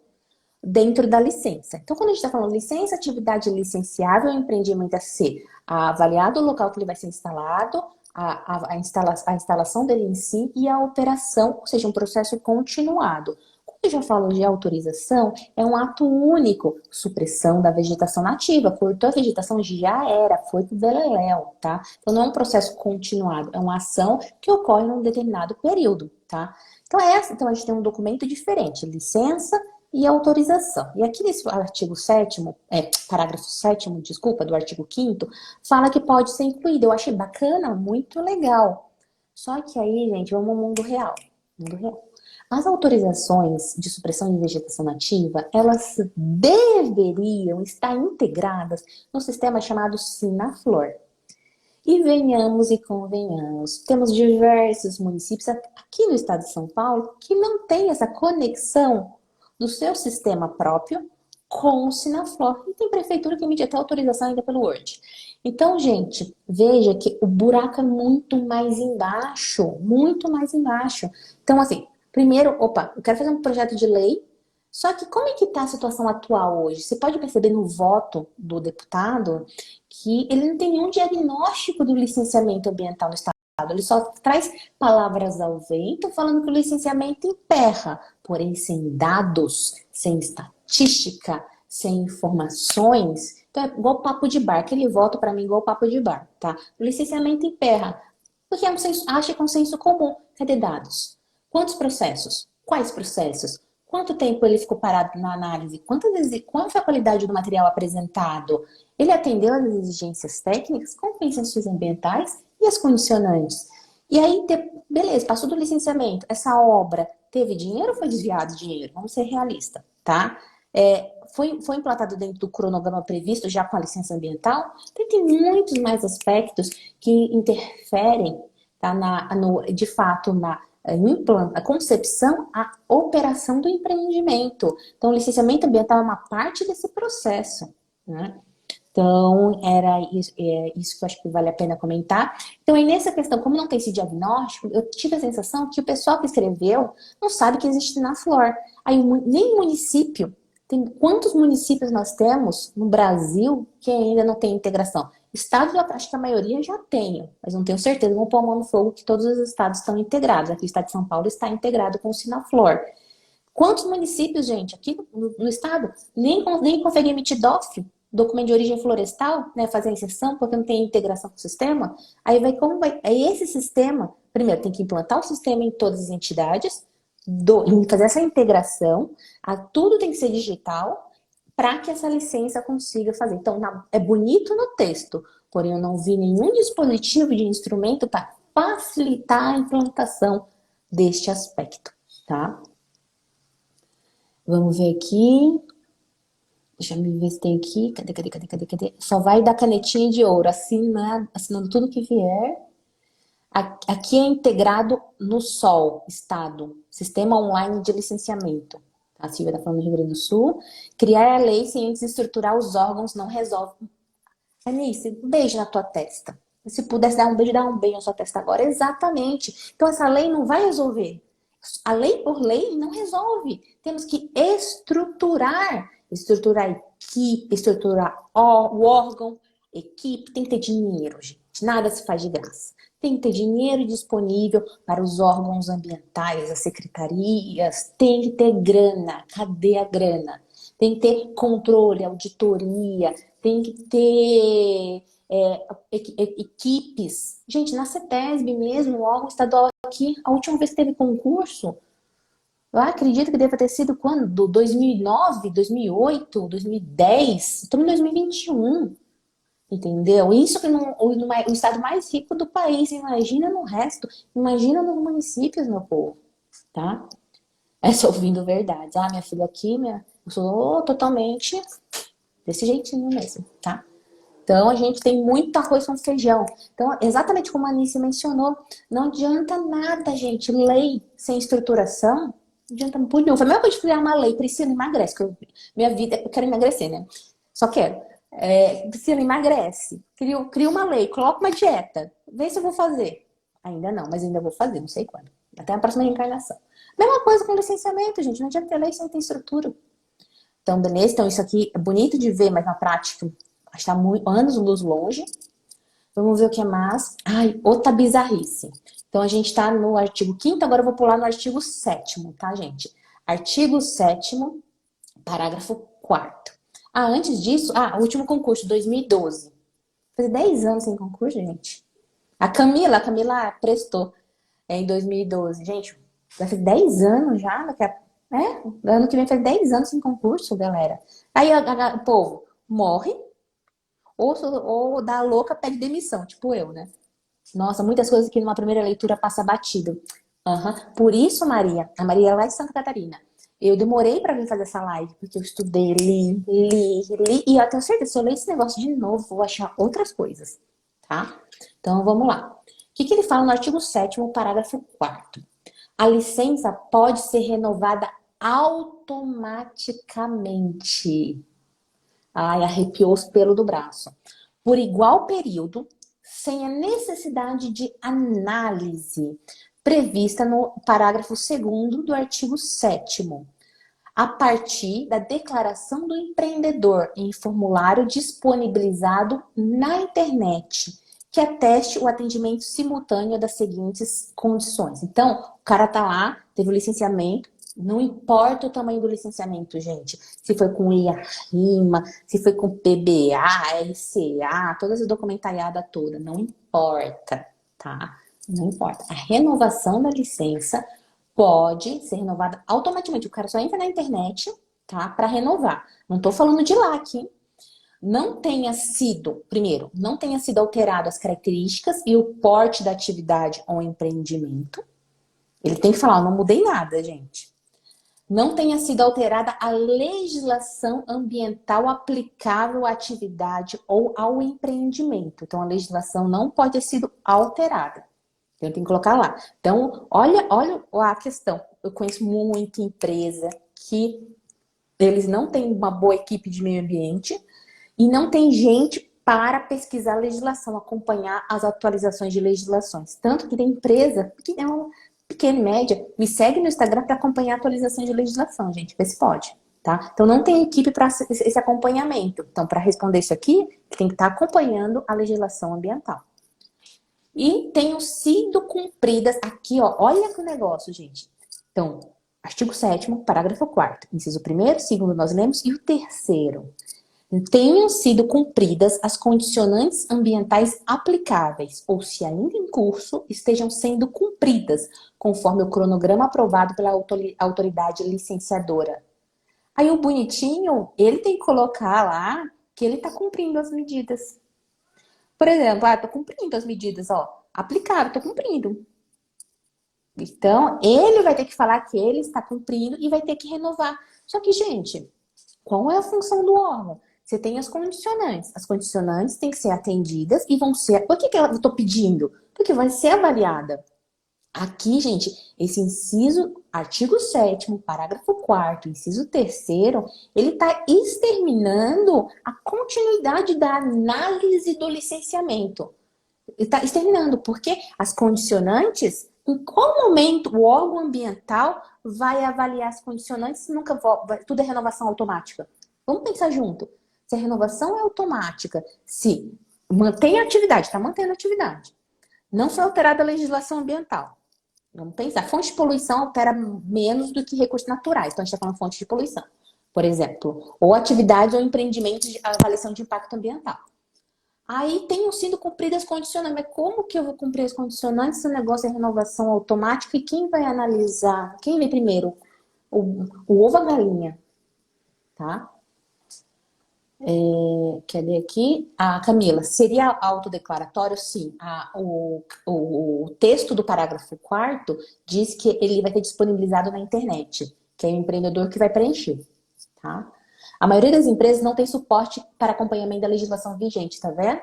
dentro da licença. Então, quando a gente está falando licença, atividade licenciável, empreendimento a ser avaliado o local que ele vai ser instalado, a instalação dele em si e a operação, ou seja, um processo continuado. Quando eu já falo de autorização, é um ato único, supressão da vegetação nativa, cortou a vegetação, já era, foi pro beleléu, tá? Então, não é um processo continuado, é uma ação que ocorre num determinado período, tá? Então a gente tem um documento diferente, licença e autorização. E aqui nesse artigo 7º, parágrafo 7º, desculpa, do artigo 5º, fala que pode ser incluído. Eu achei bacana, muito legal. Só que aí, gente, vamos ao mundo real. Mundo real. As autorizações de supressão de vegetação nativa, elas deveriam estar integradas no sistema chamado Sinaflor. E venhamos e convenhamos, temos diversos municípios aqui no estado de São Paulo que não tem essa conexão do seu sistema próprio com o Sinaflor. E tem prefeitura que emite até autorização ainda pelo Word. Então, gente, veja que o buraco é muito mais embaixo, muito mais embaixo. Então, assim, primeiro, eu quero fazer um projeto de lei, só que como é que está a situação atual hoje? Você pode perceber no voto do deputado que ele não tem nenhum diagnóstico do licenciamento ambiental no estado. Ele só traz palavras ao vento falando que o licenciamento emperra, porém sem dados, sem estatística, sem informações. Então é igual papo de bar, aquele voto para mim igual papo de bar, tá? O licenciamento emperra, porque acha que é um senso comum. Cadê dados? Quantos processos? Quais processos? Quanto tempo ele ficou parado na análise? Qual foi a qualidade do material apresentado? Ele atendeu às exigências técnicas, compensações ambientais e as condicionantes. E aí, beleza, passou do licenciamento. Essa obra teve dinheiro ou foi desviado dinheiro? Vamos ser realistas, tá? Foi implantado dentro do cronograma previsto já com a licença ambiental? Tem muitos mais aspectos que interferem, tá, de fato, a concepção, a operação do empreendimento. Então, o licenciamento ambiental é uma parte desse processo, né? Então, era isso que eu acho que vale a pena comentar. Então, aí nessa questão, como não tem esse diagnóstico, eu tive a sensação que o pessoal que escreveu não sabe que existe na Flor. Aí, nem município, quantos municípios nós temos no Brasil que ainda não tem integração? Estados, eu acho que a maioria já tem, mas não tenho certeza, vou pôr a mão no fogo que todos os estados estão integrados. Aqui o estado de São Paulo está integrado com o Sinaflor. Quantos municípios, gente, aqui no estado, nem conseguem emitir DOF, documento de origem florestal, né, fazer a inserção, porque não tem integração com o sistema? Aí aí esse sistema, primeiro, tem que implantar o sistema em todas as entidades, fazer essa integração, tudo tem que ser digital, para que essa licença consiga fazer. Então, é bonito no texto, porém eu não vi nenhum dispositivo de instrumento para facilitar a implantação deste aspecto, tá? Vamos ver aqui. Deixa eu ver se tem aqui. Cadê? Só vai dar canetinha de ouro, assinando tudo que vier. Aqui é integrado no SOL, Estado, Sistema Online de Licenciamento. A Silvia está falando do Rio Grande do Sul. Criar a lei sem antes estruturar os órgãos não resolve. Anice, um beijo na tua testa. Se pudesse dar um beijo na sua testa agora. Exatamente. Então, essa lei não vai resolver. A lei por lei não resolve. Temos que estruturar. Estruturar a equipe, estruturar o órgão, equipe. Tem que ter dinheiro, gente. Nada se faz de graça. Tem que ter dinheiro disponível para os órgãos ambientais, as secretarias. Tem que ter grana. Cadê a grana? Tem que ter controle, auditoria. Tem que ter equipes. Gente, na CETESB mesmo, o órgão estadual aqui, a última vez que teve concurso, eu acredito que deve ter sido quando? 2009, 2008, 2010. Estamos em 2021. Entendeu? Isso que no estado mais rico do país. Imagina no resto. Imagina nos municípios, meu povo. Tá? É só ouvindo verdades. Ah, minha filha aqui, eu sou totalmente desse jeitinho mesmo, tá? Então, a gente tem muito arroz com feijão. Então, exatamente como a Anice mencionou, não adianta nada, gente. Lei sem estruturação, não adianta muito nenhum. Foi a mesma coisa de criar uma lei, Priscila emagrece. Minha vida, eu quero emagrecer, né? Só quero. Priscila emagrece. Cria uma lei, coloca uma dieta. Vê se eu vou fazer. Ainda não, mas ainda vou fazer, não sei quando. Até a próxima reencarnação. Mesma coisa com licenciamento, gente. Não adianta ter lei sem ter estrutura. Então, beleza? Então, isso aqui é bonito de ver, mas na prática está anos-luz longe. Vamos ver o que é mais. Ai, outra bizarrice. Então, a gente está no artigo 5º, agora eu vou pular no artigo 7º, tá, gente? Artigo 7º, parágrafo 4º. Ah, antes disso, o último concurso, 2012. Faz 10 anos sem concurso, gente. A Camila prestou em 2012. Gente, vai fazer 10 anos já, ano que vem faz 10 anos sem concurso, galera. Aí o povo morre, ou dá louca, pede demissão, tipo eu, né? Nossa, muitas coisas que numa primeira leitura passa batido. Por isso, a Maria é lá de Santa Catarina. Eu demorei pra vir fazer essa live, porque eu estudei, li, e eu tenho certeza, se eu ler esse negócio de novo, vou achar outras coisas, tá? Então, vamos lá. O que ele fala no artigo 7º, parágrafo 4º? A licença pode ser renovada automaticamente. Ai, arrepiou os pelos do braço. Por igual período, sem a necessidade de análise prevista no parágrafo 2º do artigo 7º, a partir da declaração do empreendedor em formulário disponibilizado na internet, que ateste o atendimento simultâneo das seguintes condições. Então, o cara tá lá, teve o licenciamento, não importa o tamanho do licenciamento, gente. Se foi com IA-RIMA, se foi com PBA, LCA, toda essa documentariada toda, não importa, tá? Não importa. A renovação da licença pode ser renovada automaticamente. O cara só entra na internet, tá? Para renovar. Não tô falando de lá aqui. Não tenha sido alterado as características e o porte da atividade ou empreendimento. Ele tem que falar, não mudei nada, gente. Não tenha sido alterada a legislação ambiental aplicável à atividade ou ao empreendimento. Então, a legislação não pode ter sido alterada. Então, tem que colocar lá. Então, olha a questão. Eu conheço muita empresa que eles não têm uma boa equipe de meio ambiente e não tem gente para pesquisar a legislação, acompanhar as atualizações de legislações. Tanto que tem empresa que é uma pequena e média, me segue no Instagram para acompanhar a atualização de legislação, gente, vê se pode, tá? Então não tem equipe para esse acompanhamento. Então, para responder isso aqui, tem que estar acompanhando a legislação ambiental. E tenham sido cumpridas aqui, ó, olha que negócio, gente. Então, artigo 7º, parágrafo 4º, inciso 1º, 2º nós lemos, e o 3º. Tenham sido cumpridas as condicionantes ambientais aplicáveis, ou se ainda em curso, estejam sendo cumpridas, conforme o cronograma aprovado pela autoridade licenciadora. Aí o bonitinho, ele tem que colocar lá que ele está cumprindo as medidas. Por exemplo, estou cumprindo as medidas, ó, aplicável, estou cumprindo. Então, ele vai ter que falar que ele está cumprindo e vai ter que renovar. Só que, gente, qual é a função do órgão? Você tem as condicionantes. As condicionantes têm que ser atendidas e vão ser... Por que eu estou pedindo? Porque vai ser avaliada. Aqui, gente, esse inciso, artigo 7º, parágrafo 4º, inciso 3º, ele está exterminando a continuidade da análise do licenciamento. Ele está exterminando, porque as condicionantes, em qual momento o órgão ambiental vai avaliar as condicionantes se nunca tudo é renovação automática? Vamos pensar junto. Se a renovação é automática, se mantém a atividade, está mantendo a atividade, não foi alterada a legislação ambiental. Vamos pensar, fonte de poluição altera menos do que recursos naturais. Então, a gente está falando de fonte de poluição, por exemplo. Ou atividades ou empreendimentos de avaliação de impacto ambiental. Aí tenham sido cumpridas as condicionantes. Mas como que eu vou cumprir as condicionantes se o negócio é renovação automática? E quem vai analisar? Quem vem primeiro? O ovo ou a galinha? Tá? Cadê aqui? A Camila, seria autodeclaratório? Sim. O texto do parágrafo 4º diz que ele vai ser disponibilizado na internet, que é o empreendedor que vai preencher. Tá? A maioria das empresas não tem suporte para acompanhamento da legislação vigente, tá vendo?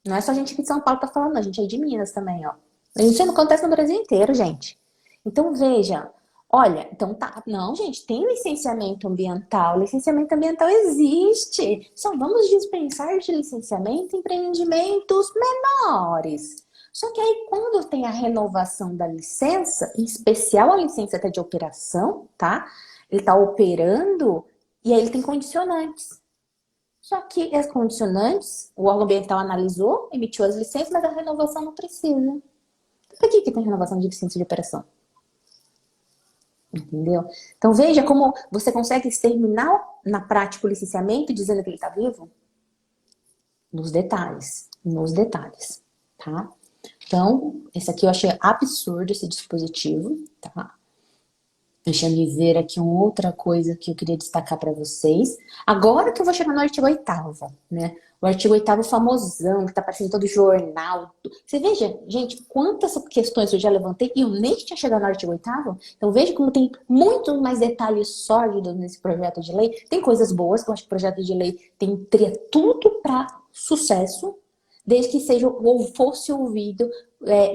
Não é só a gente aqui de São Paulo que tá falando, a gente é de Minas também, ó. Isso não acontece no Brasil inteiro, gente. Então, veja, olha, então tá. Não, gente, tem licenciamento ambiental. Licenciamento ambiental existe. Só vamos dispensar de licenciamento em empreendimentos menores. Só que aí, quando tem a renovação da licença, em especial a licença até de operação, tá? Ele tá operando e aí ele tem condicionantes. Só que as condicionantes, o órgão ambiental analisou, emitiu as licenças, mas a renovação não precisa. Por que tem renovação de licença de operação? Entendeu? Então veja como você consegue exterminar na prática o licenciamento dizendo que ele está vivo? Nos detalhes. Nos detalhes. Tá? Então, esse aqui eu achei absurdo, esse dispositivo. Tá? Deixa eu ver aqui uma outra coisa que eu queria destacar para vocês. Agora que eu vou chegar no artigo 8º, né? O artigo 8º famosão, que tá aparecendo em todo jornal. Você veja, gente, quantas questões eu já levantei e eu nem tinha chegado no artigo 8º. Então veja como tem muito mais detalhes sórdidos nesse projeto de lei. Tem coisas boas, que eu acho que o projeto de lei teria tudo para sucesso, desde que seja ou fosse ouvido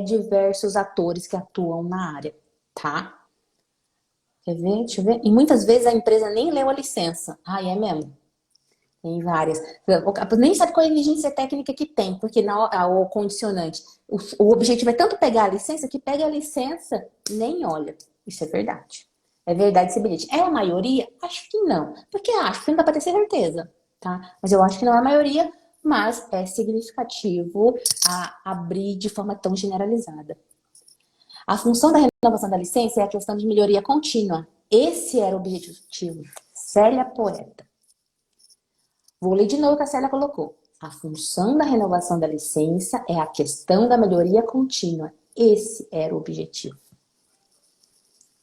diversos atores que atuam na área, tá? Quer ver? Deixa eu ver. E muitas vezes a empresa nem leu a licença. Ah, é mesmo? Tem várias. Nem sabe qual é a exigência técnica que tem, porque o condicionante. O objetivo é tanto pegar a licença que pega a licença nem olha. Isso é verdade. É verdade esse bilhete. É a maioria? Acho que não. Porque acho que não dá para ter certeza. Tá? Mas eu acho que não é a maioria, mas é significativo abrir de forma tão generalizada. A função da renovação da licença é a questão de melhoria contínua. Esse era o objetivo. Célia Poeta. Vou ler de novo o que a Célia colocou. A função da renovação da licença é a questão da melhoria contínua. Esse era o objetivo.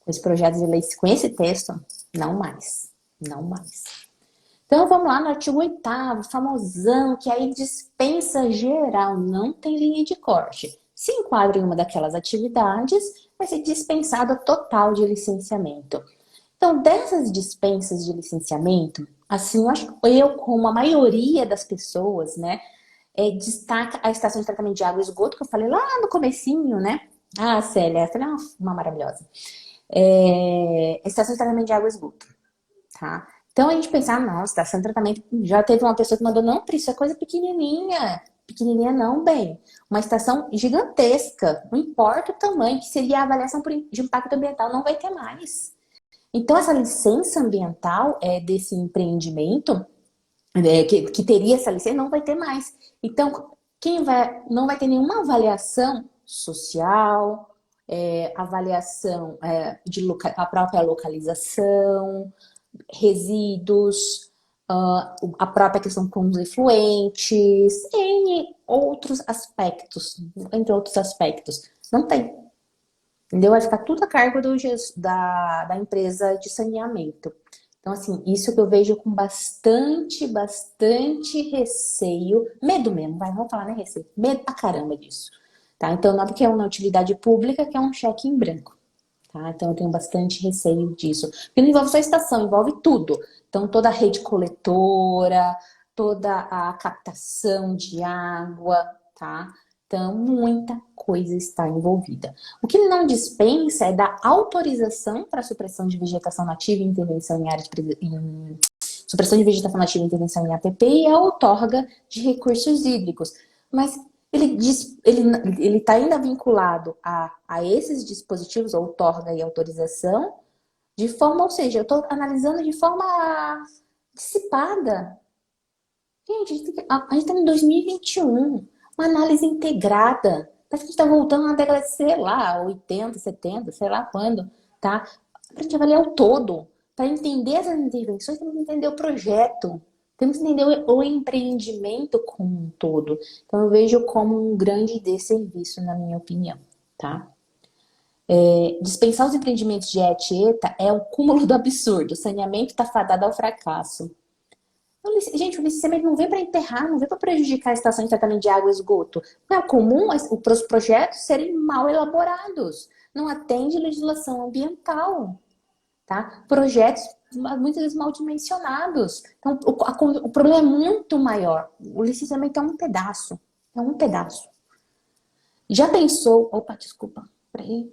Os projetos de lei com esse texto, não mais. Não mais. Então vamos lá no artigo 8º, famosão, que aí dispensa geral, não tem linha de corte. Se enquadra em uma daquelas atividades, vai ser dispensado total de licenciamento. Então, dessas dispensas de licenciamento, assim, eu como a maioria das pessoas, né, destaca a estação de tratamento de água e esgoto, que eu falei lá no comecinho, né? Ah, Célia, essa é uma maravilhosa. A estação de tratamento de água e esgoto, tá? Então, a gente pensar, não, estação de tratamento, já teve uma pessoa que mandou, não, isso é coisa pequenininha. Pequenininha não, bem. Uma estação gigantesca, não importa o tamanho, que seria a avaliação de impacto ambiental, não vai ter mais. Então, essa licença ambiental desse empreendimento, que teria essa licença, não vai ter mais. Então, não vai ter nenhuma avaliação social, avaliação a própria localização, resíduos, a própria questão com os efluentes, entre outros aspectos. Não tem. Entendeu? Vai ficar tudo a cargo da empresa de saneamento. Então, assim, isso que eu vejo com bastante receio. Medo mesmo, vamos falar, né, receio? Medo pra caramba disso. Tá? Então, não é porque é uma utilidade pública que é um cheque em branco. tá? Então eu tenho bastante receio disso. Porque não envolve só a estação, envolve tudo. Então toda a rede coletora, toda a captação de água, tá? Então muita coisa está envolvida. O que não dispensa é dar autorização para supressão de vegetação nativa e intervenção em áreas supressão de vegetação nativa e intervenção em APP e a outorga de recursos hídricos. Mas ele está ainda vinculado a esses dispositivos, outorga e autorização, de forma, ou seja, eu estou analisando de forma dissipada. Gente, a gente está em 2021, uma análise integrada. Parece que a gente está voltando na década de, sei lá, 80, 70, sei lá quando, tá? Para a gente avaliar o todo. Para entender essas intervenções, temos que entender o projeto. Temos que entender o empreendimento como um todo. Então, eu vejo como um grande desserviço, na minha opinião, tá? Dispensar os empreendimentos de ET e ETA é o cúmulo do absurdo. O saneamento está fadado ao fracasso. Gente, o licenciamento não vem para enterrar, não vem para prejudicar a estação de tratamento de água e esgoto. Não é comum os projetos serem mal elaborados. Não atende legislação ambiental. Tá? Projetos muitas vezes mal dimensionados. Então, o problema é muito maior. O licenciamento é um pedaço. É um pedaço. Já pensou... Opa, desculpa. Peraí.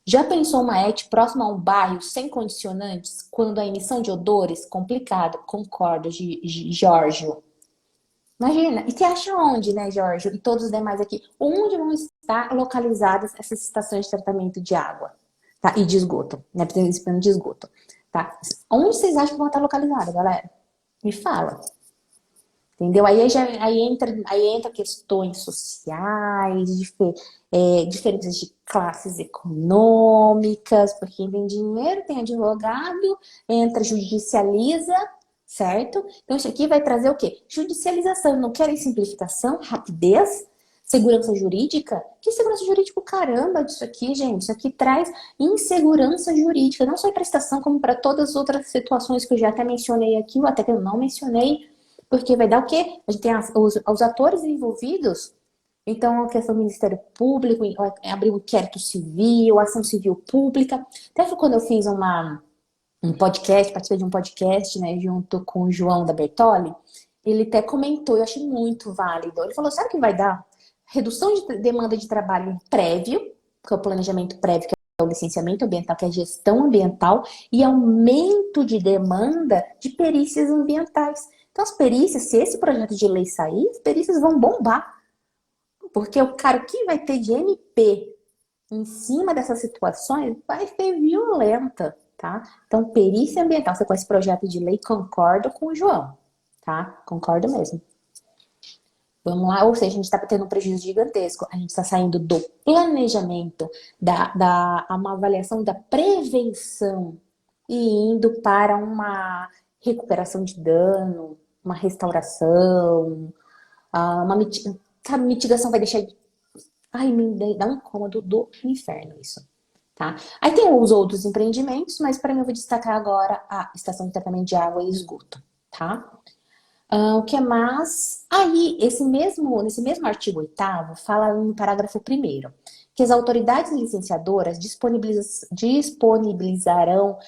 Já pensou uma ET próxima a um bairro sem condicionantes, quando a emissão de odores, complicado, concordo, Giorgio. Imagina, e você acha onde, né, Giorgio, e todos os demais aqui, onde vão estar localizadas essas estações de tratamento de água, tá? E de esgoto, né, principalmente de esgoto, tá? Onde vocês acham que vão estar localizadas, galera? Me fala. Entendeu? Aí entra questões sociais, diferenças de classes econômicas, porque quem tem dinheiro tem advogado, entra, judicializa, certo? Então isso aqui vai trazer o quê? Judicialização. Não querem simplificação, rapidez, segurança jurídica? Que segurança jurídica, caramba, disso aqui, gente? Isso aqui traz insegurança jurídica, não só para a estação, como para todas as outras situações que eu já até mencionei aqui, ou até que eu não mencionei. Porque vai dar o quê? A gente tem os atores envolvidos, então a questão do Ministério Público, abrir um inquérito civil, ação civil pública. Até foi quando eu fiz um podcast, participei de um podcast, né, junto com o João da Bertoli, ele até comentou, eu achei muito válido. Ele falou, sabe o que vai dar? Redução de demanda de trabalho prévio, que é o planejamento prévio, que é o licenciamento ambiental, que é a gestão ambiental, e aumento de demanda de perícias ambientais. Então, as perícias, se esse projeto de lei sair, as perícias vão bombar. Porque o cara que vai ter de MP em cima dessas situações vai ser violenta, tá? Então, perícia ambiental, você com esse projeto de lei, concordo com o João, tá? Concordo mesmo. Vamos lá, ou seja, a gente está tendo um prejuízo gigantesco. A gente está saindo do planejamento, uma avaliação da prevenção e indo para uma recuperação de dano, uma restauração, uma mitigação vai deixar... Ai, me dá um incômodo do inferno isso, tá? Aí tem os outros empreendimentos, mas para mim eu vou destacar agora a estação de tratamento de água e esgoto, tá? O que mais? Aí, nesse mesmo artigo 8º, fala no parágrafo 1º, que as autoridades licenciadoras disponibilizarão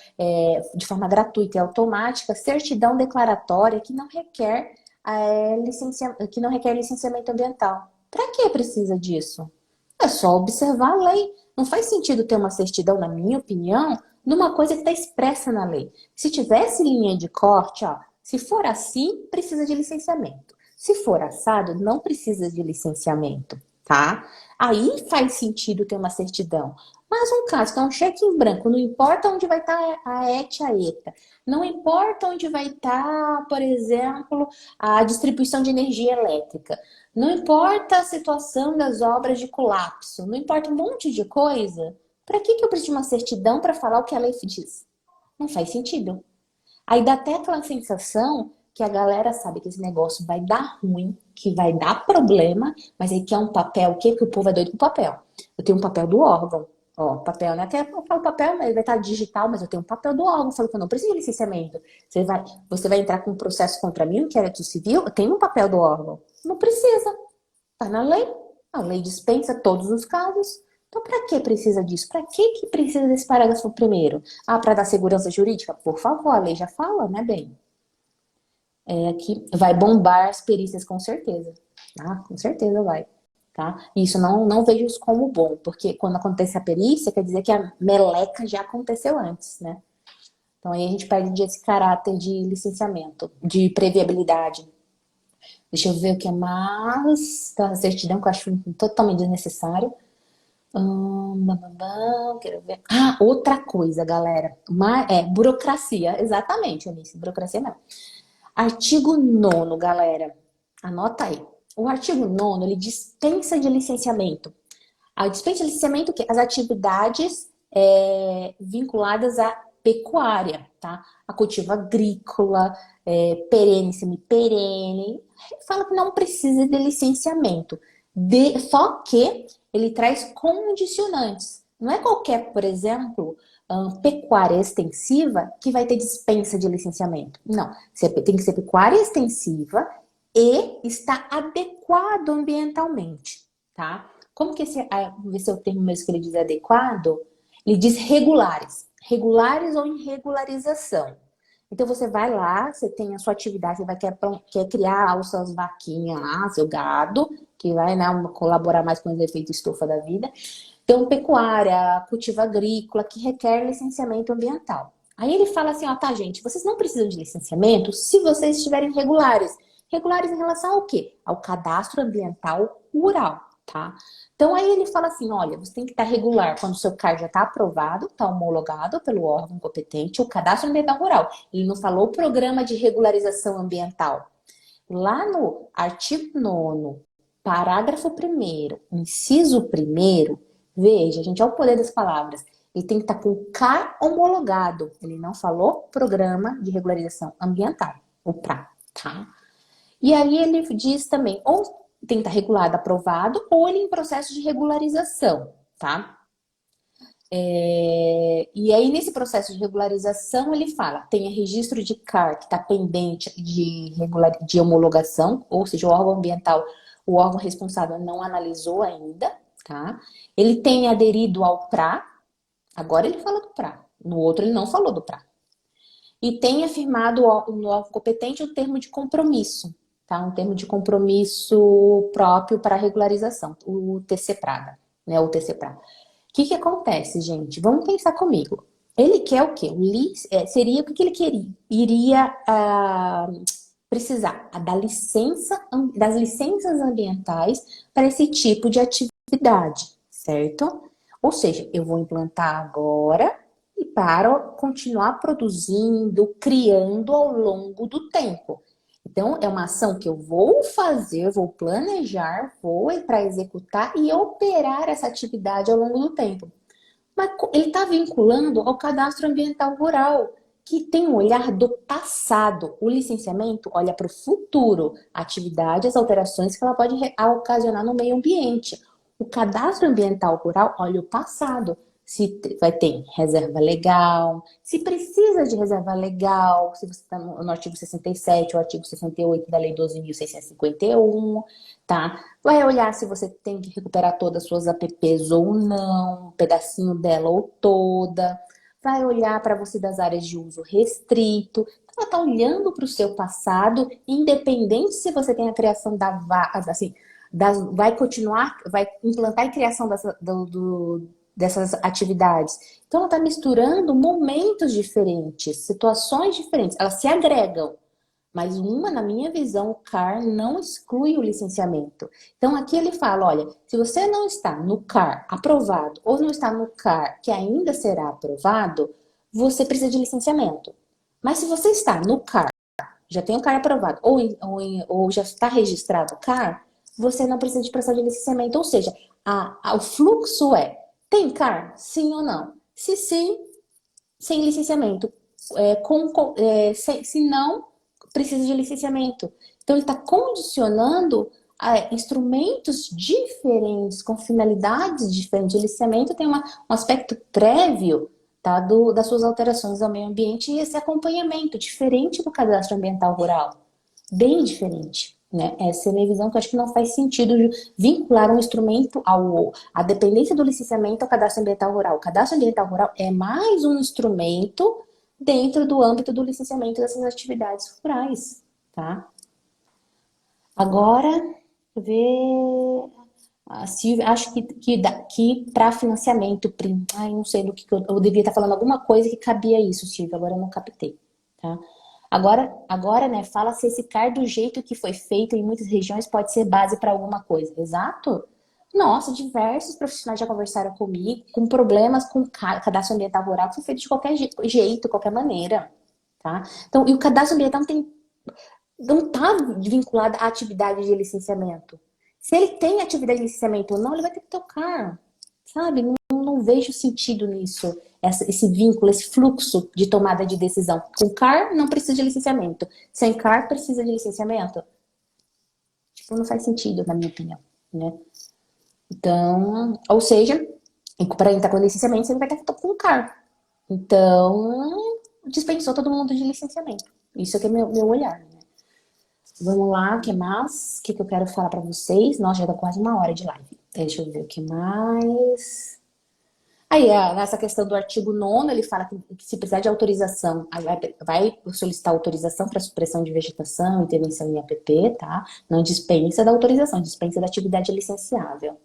de forma gratuita e automática certidão declaratória que não requer licenciamento ambiental. Para que precisa disso? É só observar a lei. Não faz sentido ter uma certidão, na minha opinião, numa coisa que está expressa na lei. Se tivesse linha de corte, ó, se for assim, precisa de licenciamento. Se for assado, não precisa de licenciamento, tá? Aí faz sentido ter uma certidão. Mas um caso que é um cheque em branco, não importa onde vai estar a ET, a ETA, não importa onde vai estar, por exemplo, a distribuição de energia elétrica, não importa a situação das obras de colapso, não importa um monte de coisa, para que eu preciso de uma certidão para falar o que a lei diz? Não faz sentido. Aí dá até aquela sensação que a galera sabe que esse negócio vai dar ruim, que vai dar problema, mas aí quer um papel, o quê? Que o povo é doido com papel. Eu tenho um papel do órgão. Ó, papel, né? Até eu falo papel, mas vai estar digital, mas eu tenho um papel do órgão. Eu falo que eu não preciso de licenciamento. Você vai entrar com um processo contra mim, que é inquérito civil, eu tenho um papel do órgão. Não precisa. Tá na lei. A lei dispensa todos os casos. Então, para que precisa disso? Para que precisa desse parágrafo primeiro? Ah, para dar segurança jurídica? Por favor, a lei já fala, né, bem? Que vai bombar as perícias com certeza, tá? Com certeza vai, tá? E isso não vejo isso como bom, porque quando acontece a perícia, quer dizer que a meleca já aconteceu antes, né? Então aí a gente perde esse caráter de licenciamento, de previabilidade. Deixa eu ver o que é mais. Tá, a certidão que eu acho totalmente desnecessário. Quero ver. Ah, outra coisa, galera. Burocracia. Exatamente, Alice. Burocracia mesmo. Artigo 9º, galera. Anota aí. O artigo 9º, ele dispensa de licenciamento. A dispensa de licenciamento, que as atividades vinculadas à pecuária, tá? A cultivo agrícola, perene, semi-perene. Fala que não precisa de licenciamento. Só que ele traz condicionantes. Não é qualquer, por exemplo, pecuária extensiva que vai ter dispensa de licenciamento. Não, tem que ser pecuária extensiva e está adequado ambientalmente, tá? Como que vamos ver se eu termo mesmo que ele diz adequado? Ele diz regulares. Regulares ou em regularização. Então você vai lá, você tem a sua atividade, você quer criar as suas vaquinhas lá, seu gado, que vai, né, colaborar mais com os efeitos estufa da vida. Então, pecuária, cultivo agrícola, que requer licenciamento ambiental. Aí ele fala assim, ó, tá, gente, vocês não precisam de licenciamento se vocês estiverem regulares. Regulares em relação ao quê? Ao cadastro ambiental rural, tá? Então, aí ele fala assim, olha, você tem que estar regular quando o seu CAR já está aprovado, está homologado pelo órgão competente, o cadastro ambiental rural. Ele não falou programa de regularização ambiental. Lá no artigo 9º, parágrafo 1º, inciso 1º, veja, gente, olha o poder das palavras. Ele tem que estar com o CAR homologado. Ele não falou programa de regularização ambiental, o PRA, tá? E aí ele diz também, ou tem que estar regulado, aprovado, ou ele em processo de regularização, tá? E aí, nesse processo de regularização, ele fala, tem registro de CAR que está pendente de homologação, ou seja, o órgão ambiental, o órgão responsável não analisou ainda, tá? Ele tem aderido ao PRA, agora ele fala do PRA, no outro ele não falou do PRA. E tem afirmado no órgão competente o termo de compromisso, tá? Um termo de compromisso próprio para regularização, o TC-PRADA, né? O TC-PRA. O que acontece, gente? Vamos pensar comigo. Ele quer o quê? Seria o que ele queria? Iria precisar das licenças ambientais para esse tipo de atividade, certo? Ou seja, eu vou implantar agora e para continuar produzindo, criando ao longo do tempo. Então, é uma ação que eu vou fazer, vou planejar, vou para executar e operar essa atividade ao longo do tempo. Mas ele está vinculando ao cadastro ambiental rural, que tem um olhar do passado. O licenciamento olha para o futuro, a atividade, as alterações que ela pode ocasionar no meio ambiente. O cadastro ambiental rural olha o passado. Se vai ter reserva legal, se precisa de reserva legal, se você está no artigo 67 ou artigo 68 da Lei 12.651, tá? Vai olhar se você tem que recuperar todas as suas APPs ou não, um pedacinho dela ou toda. Vai olhar para você das áreas de uso restrito. Então, ela está olhando para o seu passado, independente se você tem a criação vai implantar a criação dessas atividades. Então, ela está misturando momentos diferentes, situações diferentes. Elas se agregam. Mas na minha visão, o CAR não exclui o licenciamento. Então, aqui ele fala, olha, se você não está no CAR aprovado ou não está no CAR que ainda será aprovado, você precisa de licenciamento. Mas se você está no CAR, já tem o CAR aprovado ou já está registrado o CAR, você não precisa de processo de licenciamento. Ou seja, o fluxo tem CAR? Sim ou não? Se sim, sem licenciamento. Se não, precisa de licenciamento. Então, ele está condicionando instrumentos diferentes, com finalidades diferentes. O licenciamento tem um aspecto prévio, tá, das suas alterações ao meio ambiente e esse acompanhamento diferente do cadastro ambiental rural. Bem diferente, né? Essa é a minha visão, que eu acho que não faz sentido vincular um instrumento a dependência do licenciamento ao cadastro ambiental rural. O cadastro ambiental rural é mais um instrumento dentro do âmbito do licenciamento dessas atividades rurais, tá? Agora, ver... A Silvia, acho que para financiamento, ai, não sei do que eu devia estar falando alguma coisa que cabia isso, Silvia, agora eu não captei, tá? Agora, né, fala se esse CAR do jeito que foi feito em muitas regiões pode ser base para alguma coisa. Exato? Nossa, diversos profissionais já conversaram comigo com problemas com cadastro ambiental rural que foi feito de qualquer jeito, qualquer maneira, tá? Então, e o cadastro ambiental não está vinculado à atividade de licenciamento. Se ele tem atividade de licenciamento ou não, ele vai ter que tocar, sabe? Não vejo sentido nisso, esse vínculo, esse fluxo de tomada de decisão. Com CAR, não precisa de licenciamento. Sem CAR, precisa de licenciamento. Tipo, não faz sentido, na minha opinião, né? Então, ou seja, para entrar com licenciamento, você vai ter que estar com CAR. Então, dispensou todo mundo de licenciamento. Isso aqui é meu olhar, né? Vamos lá, o que mais? O que eu quero falar para vocês? Nossa, já dá quase 1 hora de live. Deixa eu ver o que mais. Aí, nessa questão do artigo 9º, ele fala que se precisar de autorização, vai solicitar autorização para supressão de vegetação, intervenção em APP, tá? Não dispensa da autorização, dispensa da atividade licenciável.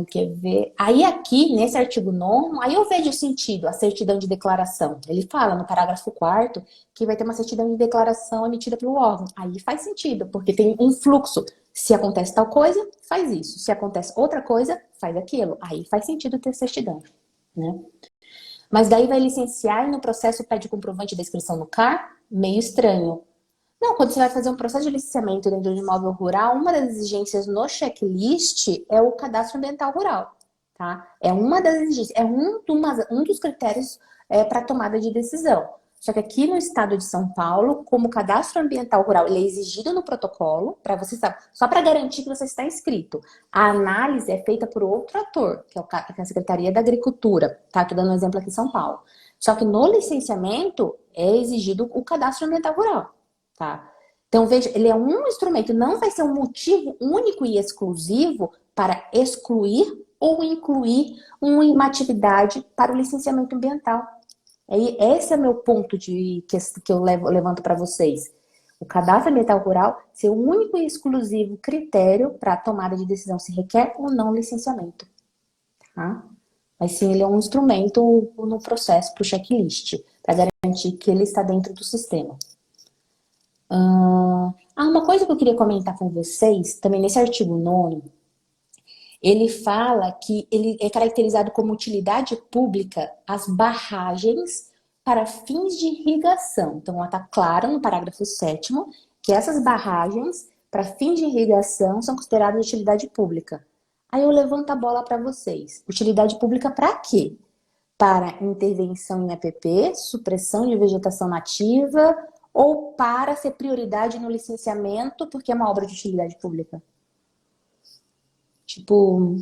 Quer ver? Aí aqui, nesse artigo 9º, aí eu vejo o sentido, a certidão de declaração. Ele fala no parágrafo 4º que vai ter uma certidão de declaração emitida pelo órgão. Aí faz sentido, porque tem um fluxo. Se acontece tal coisa, faz isso. Se acontece outra coisa, faz aquilo. Aí faz sentido ter certidão, né? Mas daí vai licenciar e no processo pede comprovante da inscrição no CAR? Meio estranho. Não, quando você vai fazer um processo de licenciamento dentro de imóvel rural, uma das exigências no checklist é o cadastro ambiental rural, tá? É uma das exigências, é um dos critérios para tomada de decisão. Só que aqui no estado de São Paulo, como o cadastro ambiental rural ele é exigido no protocolo, para você saber, só para garantir que você está inscrito. A análise é feita por outro ator, que é a Secretaria da Agricultura, tá? Estou dando um exemplo aqui em São Paulo. Só que no licenciamento é exigido o cadastro ambiental rural. Tá? Então, veja, ele é um instrumento, não vai ser um motivo único e exclusivo para excluir ou incluir uma atividade para o licenciamento ambiental. Esse é meu ponto que eu levanto para vocês. O cadastro ambiental rural ser o único e exclusivo critério para a tomada de decisão se requer ou não licenciamento. Tá? Mas sim, ele é um instrumento no processo, para o checklist, para garantir que ele está dentro do sistema. Uma coisa que eu queria comentar com vocês, também nesse artigo 9º, ele fala que ele é caracterizado como utilidade pública as barragens para fins de irrigação. Então, ela está claro no parágrafo 7º que essas barragens para fins de irrigação são consideradas utilidade pública. Aí eu levanto a bola para vocês. Utilidade pública para quê? Para intervenção em APP, supressão de vegetação nativa, ou para ser prioridade no licenciamento porque é uma obra de utilidade pública? Tipo,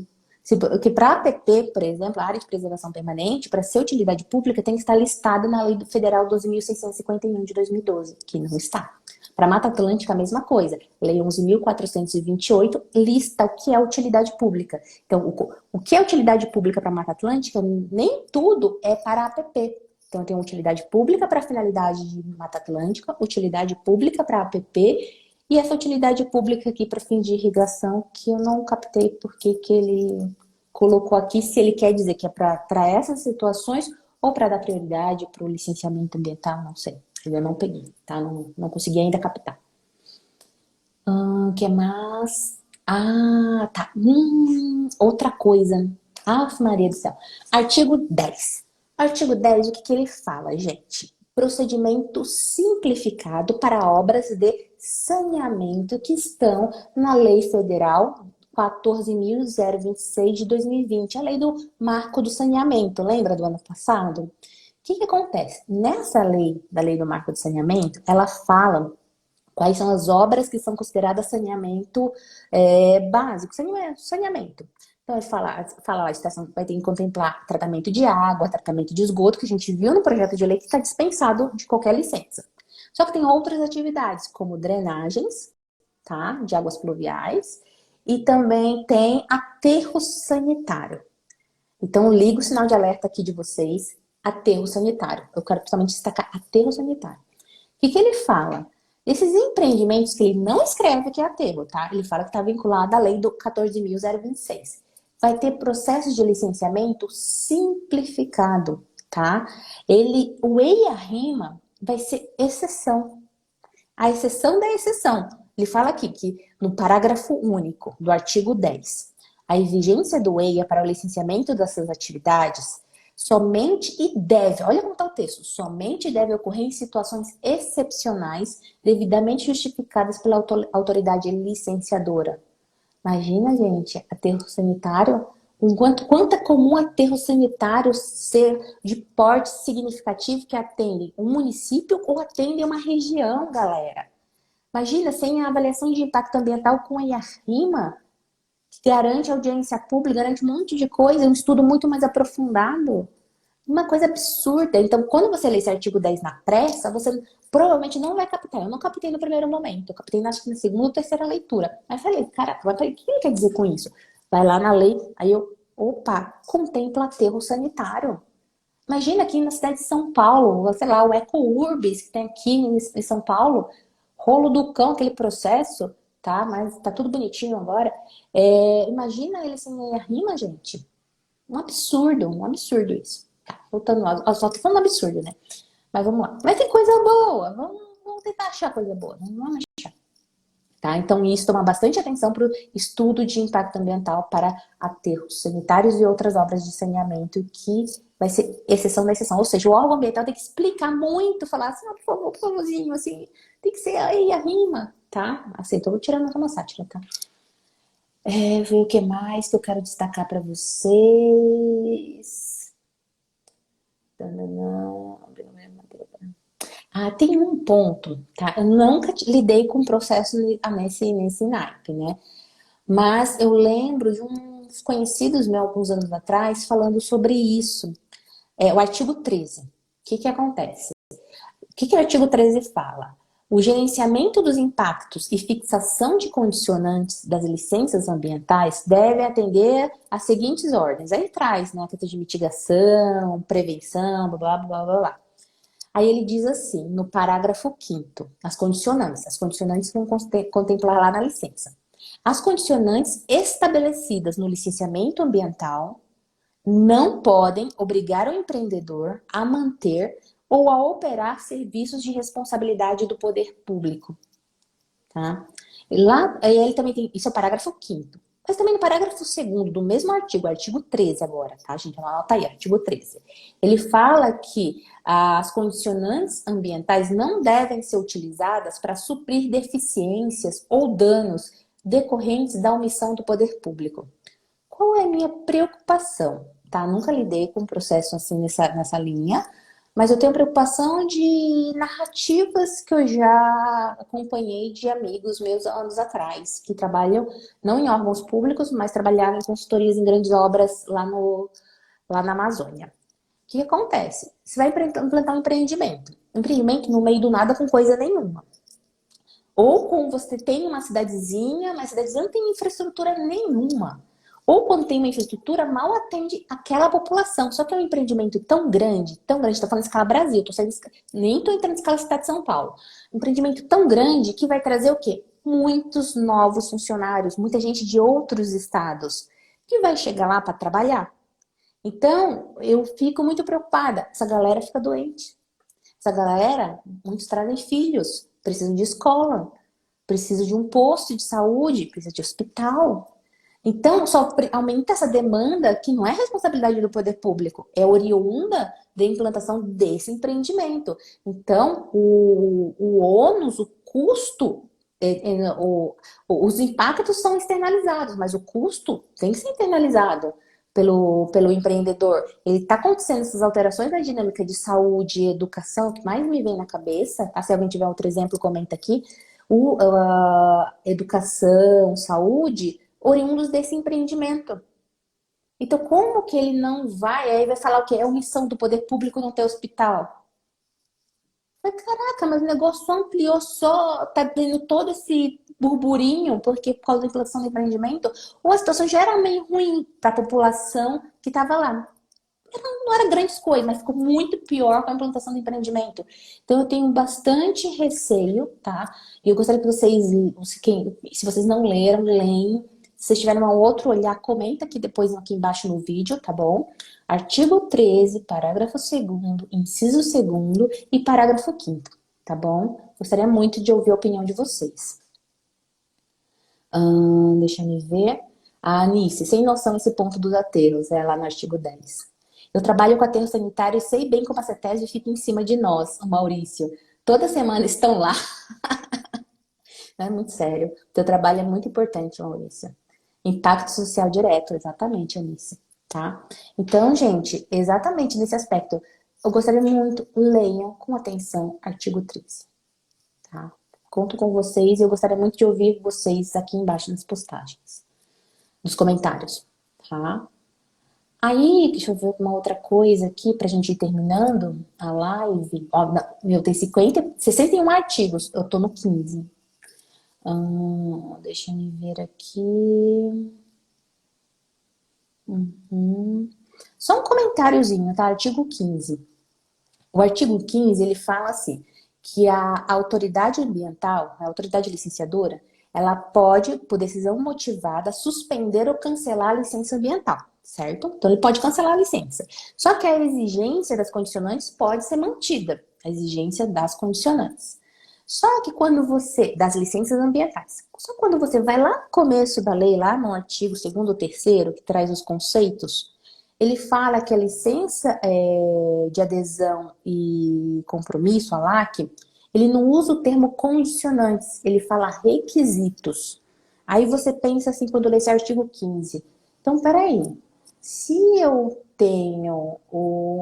que para APP, por exemplo, a área de preservação permanente, para ser utilidade pública, tem que estar listada na Lei Federal 12.651 de 2012, que não está. Para Mata Atlântica, a mesma coisa. Lei 11.428 lista o que é utilidade pública. Então, o que é utilidade pública para Mata Atlântica, nem tudo é para a APP. Então, tem utilidade pública para a finalidade de Mata Atlântica, utilidade pública para a APP, e essa utilidade pública aqui para fim de irrigação, que eu não captei porque que ele colocou aqui, se ele quer dizer que é para essas situações ou para dar prioridade para o licenciamento ambiental, não sei. Eu não peguei, tá? Não consegui ainda captar. O que mais? Tá. Outra coisa. Maria do céu. Artigo 10. Artigo 10, o que ele fala, gente? Procedimento simplificado para obras de saneamento que estão na Lei Federal 14.026 de 2020, a lei do Marco do Saneamento, lembra do ano passado? O que acontece? Nessa lei, da Lei do Marco do Saneamento, ela fala quais são as obras que são consideradas saneamento básico, saneamento. Então, ele fala lá, a estação vai ter que contemplar tratamento de água, tratamento de esgoto, que a gente viu no projeto de lei que está dispensado de qualquer licença. Só que tem outras atividades, como drenagens, tá? De águas pluviais, e também tem aterro sanitário. Então, liga o sinal de alerta aqui de vocês, aterro sanitário. Eu quero principalmente destacar aterro sanitário. O que ele fala? Esses empreendimentos que ele não escreve que é aterro, tá? Ele fala que está vinculado à lei do 14.026. Vai ter processo de licenciamento simplificado, tá? O EIA-RIMA vai ser exceção. A exceção da exceção. Ele fala aqui que no parágrafo único do artigo 10, a exigência do EIA para o licenciamento dessas atividades somente e deve, olha como está o texto, somente deve ocorrer em situações excepcionais devidamente justificadas pela autoridade licenciadora. Imagina, gente, aterro sanitário, quanto é comum aterro sanitário ser de porte significativo que atende um município ou atende uma região, galera. Imagina, sem a avaliação de impacto ambiental com a IARIMA, que garante audiência pública, garante um monte de coisa, um estudo muito mais aprofundado. Uma coisa absurda. Então, quando você lê esse artigo 10 na pressa, você provavelmente não vai captar. Eu não captei no primeiro momento, eu captei acho que na segunda ou terceira leitura. Aí falei, caraca, o que ele quer dizer com isso? Vai lá na lei, aí opa, contempla aterro sanitário. Imagina aqui na cidade de São Paulo, sei lá, o Eco-Urbis que tem aqui em São Paulo, rolo do cão, aquele processo, tá? Mas tá tudo bonitinho agora. Imagina ele sem rima, gente. Um absurdo isso. Tá, voltando lá, só tô falando absurdo, né? Mas vamos lá. Mas tem coisa boa, vamos tentar achar coisa boa, vamos achar. Tá? Então, isso toma bastante atenção para o estudo de impacto ambiental para aterros sanitários e outras obras de saneamento, que vai ser exceção da exceção. Ou seja, o órgão ambiental tem que explicar muito, falar assim, por favorzinho, assim, tem que ser aí a rima, tá? Assim, tô tirando uma sátira, tá? Ver o que mais que eu quero destacar para vocês. Tem um ponto, tá? Eu nunca lidei com processo nesse naipe, né? Mas eu lembro de uns conhecidos meus alguns anos atrás falando sobre isso. O artigo 13. O que acontece? O que o artigo 13 fala? O gerenciamento dos impactos e fixação de condicionantes das licenças ambientais deve atender às seguintes ordens. Aí traz, né, a questão de mitigação, prevenção, blá, blá, blá, blá, blá. Aí ele diz assim, no parágrafo 5º, as condicionantes vão contemplar lá na licença. As condicionantes estabelecidas no licenciamento ambiental não podem obrigar o empreendedor a manter ou a operar serviços de responsabilidade do poder público. Tá? Aí ele também tem, isso é o parágrafo 5º. Mas também no parágrafo 2º do mesmo artigo 13 agora, tá, gente? Anota aí, artigo 13. Ele fala que as condicionantes ambientais não devem ser utilizadas para suprir deficiências ou danos decorrentes da omissão do poder público. Qual é a minha preocupação? Tá? Nunca lidei com um processo assim nessa linha, mas eu tenho preocupação de narrativas que eu já acompanhei de amigos meus anos atrás, que trabalham não em órgãos públicos, mas trabalhavam em consultorias em grandes obras lá na Amazônia. O que acontece? Você vai implantar um empreendimento no meio do nada com coisa nenhuma. Ou quando você tem uma cidadezinha, mas a cidadezinha não tem infraestrutura nenhuma. Ou quando tem uma infraestrutura, mal atende aquela população. Só que é um empreendimento tão grande, estou falando em escala Brasil, nem estou entrando em escala cidade de São Paulo. Um empreendimento tão grande que vai trazer o quê? Muitos novos funcionários, muita gente de outros estados, que vai chegar lá para trabalhar. Então, eu fico muito preocupada. Essa galera fica doente. Essa galera, muitos trazem filhos, precisam de escola, precisam de um posto de saúde, precisam de hospital. Então, só aumenta essa demanda que não é responsabilidade do poder público, é oriunda da implantação desse empreendimento. Então, o ônus, o custo, os impactos são externalizados, mas o custo tem que ser internalizado pelo empreendedor. Ele está acontecendo essas alterações na dinâmica de saúde e educação, que mais me vem na cabeça, tá? Se alguém tiver outro exemplo, comenta aqui. Educação, saúde, oriundos desse empreendimento. Então, como que ele não vai? Aí vai falar o quê? É omissão do poder público não ter hospital. Falei, caraca, mas o negócio ampliou só, tá tendo todo esse burburinho, porque por causa da implantação do empreendimento, ou a situação já era meio ruim para a população que estava lá. Não era grandes coisas, mas ficou muito pior com a implantação do empreendimento. Então eu tenho bastante receio, tá? E eu gostaria que vocês, se vocês não leram, leem. Se vocês tiverem um outro olhar, comenta aqui depois aqui embaixo no vídeo, tá bom? Artigo 13, parágrafo 2º, inciso 2º e parágrafo 5º, tá bom? Gostaria muito de ouvir a opinião de vocês. Deixa eu ver. A Anice, sem noção esse ponto dos aterros, é lá no artigo 10. Eu trabalho com aterro sanitário e sei bem como a CETESB fica em cima de nós, o Maurício. Toda semana estão lá. Não é muito sério. O teu trabalho é muito importante, Maurício. Impacto social direto, exatamente, Anice. Tá? Então, gente, exatamente nesse aspecto, eu gostaria muito, leiam com atenção artigo 13. Tá? Conto com vocês e eu gostaria muito de ouvir vocês aqui embaixo nas postagens, nos comentários, tá? Aí, deixa eu ver uma outra coisa aqui pra gente ir terminando a live. Ó, meu, tem 61 artigos, eu tô no 15. Deixa eu ver aqui. Só um comentáriozinho, tá? Artigo 15. O artigo 15, ele fala assim, que a autoridade ambiental, a autoridade licenciadora, ela pode, por decisão motivada, suspender ou cancelar a licença ambiental, certo? Então, ele pode cancelar a licença. Só que a exigência das condicionantes pode ser mantida, a exigência das condicionantes. Só que quando você, das licenças ambientais, só quando você vai lá no começo da lei, lá no artigo 2º ou 3º, que traz os conceitos, ele fala que a licença de adesão e compromisso, a LAC, ele não usa o termo condicionantes, ele fala requisitos. Aí você pensa assim, quando lê esse artigo 15. Então, peraí, se eu tenho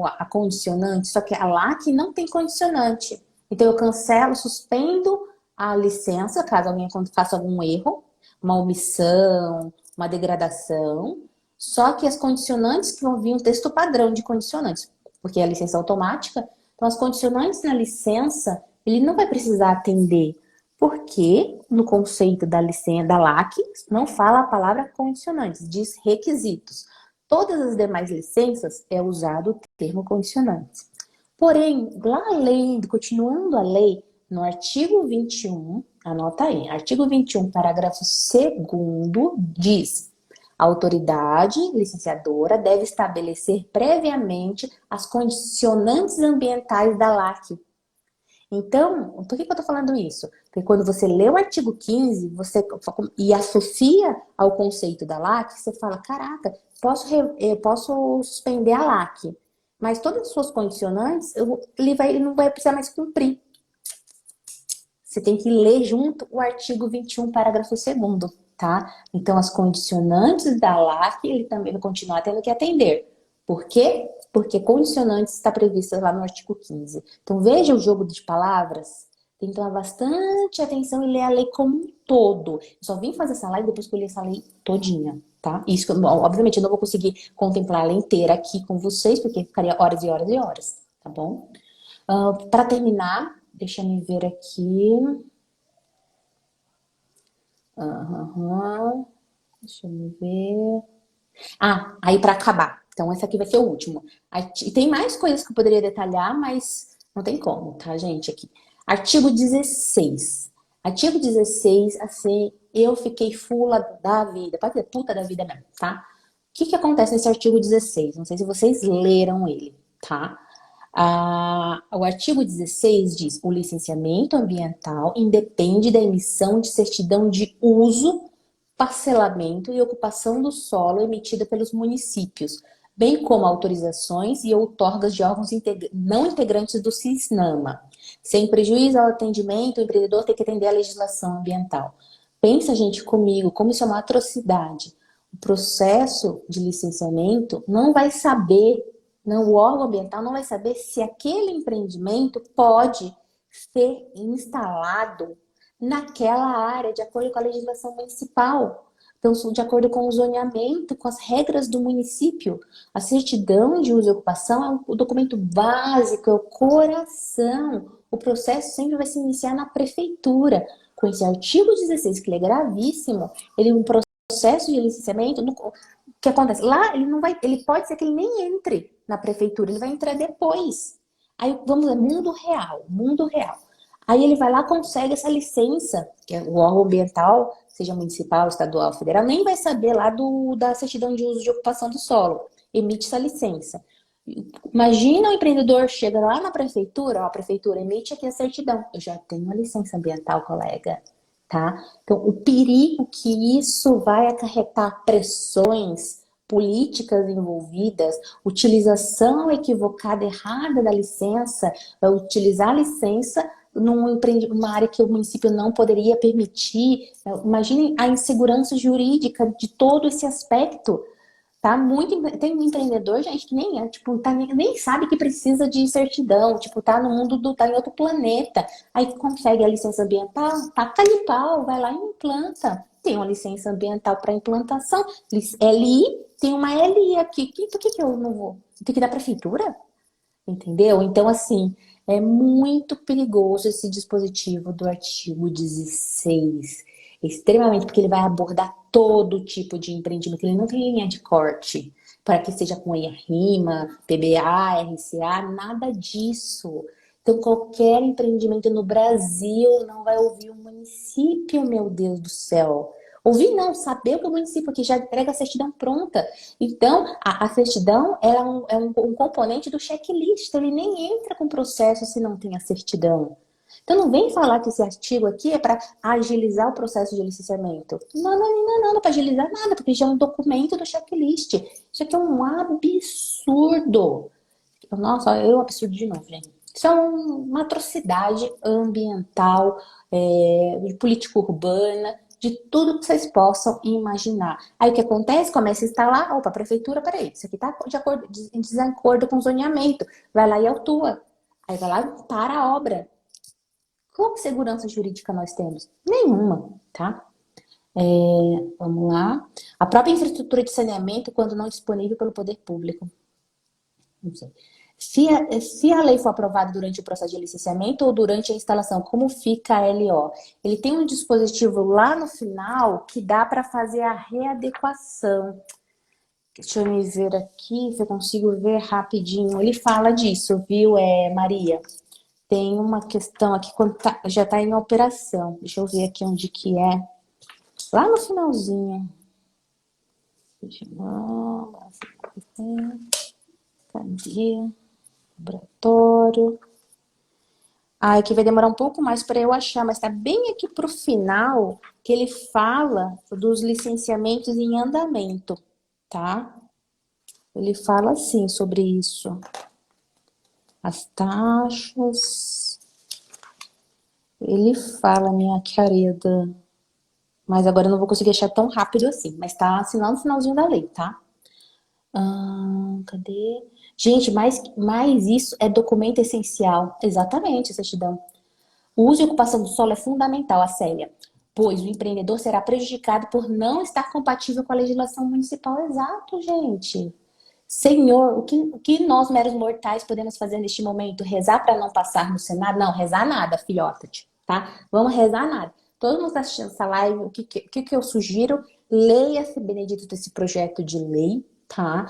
a condicionante, só que a LAC não tem condicionante, então eu cancelo, suspendo a licença, caso alguém faça algum erro, uma omissão, uma degradação, só que as condicionantes que vão vir um texto padrão de condicionantes, porque é a licença automática, então as condicionantes na licença, ele não vai precisar atender, porque no conceito da licença da LAC não fala a palavra condicionantes, diz requisitos. Todas as demais licenças é usado o termo condicionantes. Porém, lá lendo, continuando a lei, no artigo 21, anota aí, artigo 21, parágrafo 2º, diz: a autoridade licenciadora deve estabelecer previamente as condicionantes ambientais da LAC. Então, por que eu estou falando isso? Porque quando você lê o artigo 15 e associa ao conceito da LAC, você fala, caraca, eu posso suspender a LAC, mas todas as suas condicionantes, ele não vai precisar mais cumprir. Você tem que ler junto o artigo 21, parágrafo 2º, tá? Então, as condicionantes da LAC, ele também vai continuar tendo que atender. Por quê? Porque condicionantes está prevista lá no artigo 15. Então, veja o jogo de palavras. Tem que tomar bastante atenção e ler a lei como um todo. Eu só vim fazer essa live depois que eu li essa lei todinha, tá? Isso, obviamente, eu não vou conseguir contemplar ela inteira aqui com vocês, porque ficaria horas e horas e horas, tá bom? Para terminar, deixa eu ver aqui. Deixa eu ver. Aí para acabar. Então, esse aqui vai ser o último. E tem mais coisas que eu poderia detalhar, mas não tem como, tá, gente? Aqui. Artigo 16. Artigo 16, assim, eu fiquei fula da vida. Pode ser puta da vida mesmo, tá? O que acontece nesse artigo 16? Não sei se vocês leram ele, tá? O artigo 16 diz: o licenciamento ambiental independe da emissão de certidão de uso, parcelamento e ocupação do solo emitida pelos municípios, bem como autorizações e outorgas de órgãos não integrantes do CISNAMA. Sem prejuízo ao atendimento, o empreendedor tem que atender à legislação ambiental. Pensa, gente, comigo, como isso é uma atrocidade. O processo de licenciamento não vai saber, o órgão ambiental não vai saber se aquele empreendimento pode ser instalado naquela área, de acordo com a legislação municipal. Então, de acordo com o zoneamento, com as regras do município. A certidão de uso e ocupação é o documento básico, é o coração, o processo sempre vai se iniciar na prefeitura. Com esse artigo 16, que ele é gravíssimo, ele é um processo de licenciamento, o que acontece? Lá ele não vai, ele pode ser que ele nem entre na prefeitura, ele vai entrar depois. Aí vamos ver, mundo real, mundo real. Aí ele vai lá, consegue essa licença, que é o órgão ambiental, seja municipal, estadual, federal, nem vai saber lá da certidão de uso de ocupação do solo. Emite essa licença. Imagina o empreendedor chega lá na prefeitura, ó, a prefeitura emite aqui a certidão. Eu já tenho uma licença ambiental, colega, tá? Então, o perigo que isso vai acarretar, pressões políticas envolvidas, utilização equivocada, errada da licença, vai utilizar a licença numa área que o município não poderia permitir. Imaginem a insegurança jurídica de todo esse aspecto. Tá muito, tem um empreendedor, gente, que nem é, tipo, nem sabe que precisa de certidão, tipo, tá no mundo tá em outro planeta. Aí consegue a licença ambiental, taca-lhe pau, vai lá e implanta. Tem uma licença ambiental para implantação, LI, tem uma LI aqui. Por que eu não vou? Tem que ir da prefeitura? Entendeu? Então, assim, é muito perigoso esse dispositivo do artigo 16. Extremamente, porque ele vai abordar todo tipo de empreendimento. Ele não tem linha de corte para que seja com EIA-RIMA, PBA, RCA, nada disso. Então, qualquer empreendimento no Brasil não vai ouvir o município, meu Deus do céu. Ouvir não, saber que o município aqui já entrega a certidão pronta. Então, a certidão é um componente do checklist. Ele nem entra com o processo se não tem a certidão. Então, não vem falar que esse artigo aqui é para agilizar o processo de licenciamento. Não é para agilizar nada, porque já é um documento do checklist. Isso aqui é um absurdo. Nossa, eu absurdo de novo, gente. Isso é uma atrocidade ambiental, de política urbana, de tudo que vocês possam imaginar. Aí o que acontece? Começa a instalar, opa, prefeitura, peraí, isso aqui está em desacordo com o zoneamento. Vai lá e autua. Aí vai lá e para a obra. Qual segurança jurídica nós temos? Nenhuma, tá? Vamos lá. A própria infraestrutura de saneamento, quando não disponível pelo poder público. Não sei. Se a lei for aprovada durante o processo de licenciamento ou durante a instalação, como fica a LO? Ele tem um dispositivo lá no final que dá para fazer a readequação. Deixa eu me ver aqui, se eu consigo ver rapidinho. Ele fala disso, viu, Maria? Tem uma questão aqui, quando já está em operação. Deixa eu ver aqui onde que é. Lá no finalzinho. Cadê? Laboratório. Aqui vai demorar um pouco mais para eu achar, mas está bem aqui para o final que ele fala dos licenciamentos em andamento, tá? Ele fala assim sobre isso. As taxas. Ele fala, minha querida. Mas agora eu não vou conseguir achar tão rápido assim. Mas tá assim lá no finalzinho da lei, tá? Cadê? Gente, mas isso é documento essencial. Exatamente, certidão. O uso e ocupação do solo é fundamental, a Célia, pois o empreendedor será prejudicado por não estar compatível com a legislação municipal. Exato, gente. Senhor, o que nós, meros mortais, podemos fazer neste momento? Rezar para não passar no Senado? Não, rezar nada, filhota, tá? Vamos rezar nada. Todo mundo está assistindo essa live, o que eu sugiro? Leia-se, Benedito, desse projeto de lei, tá?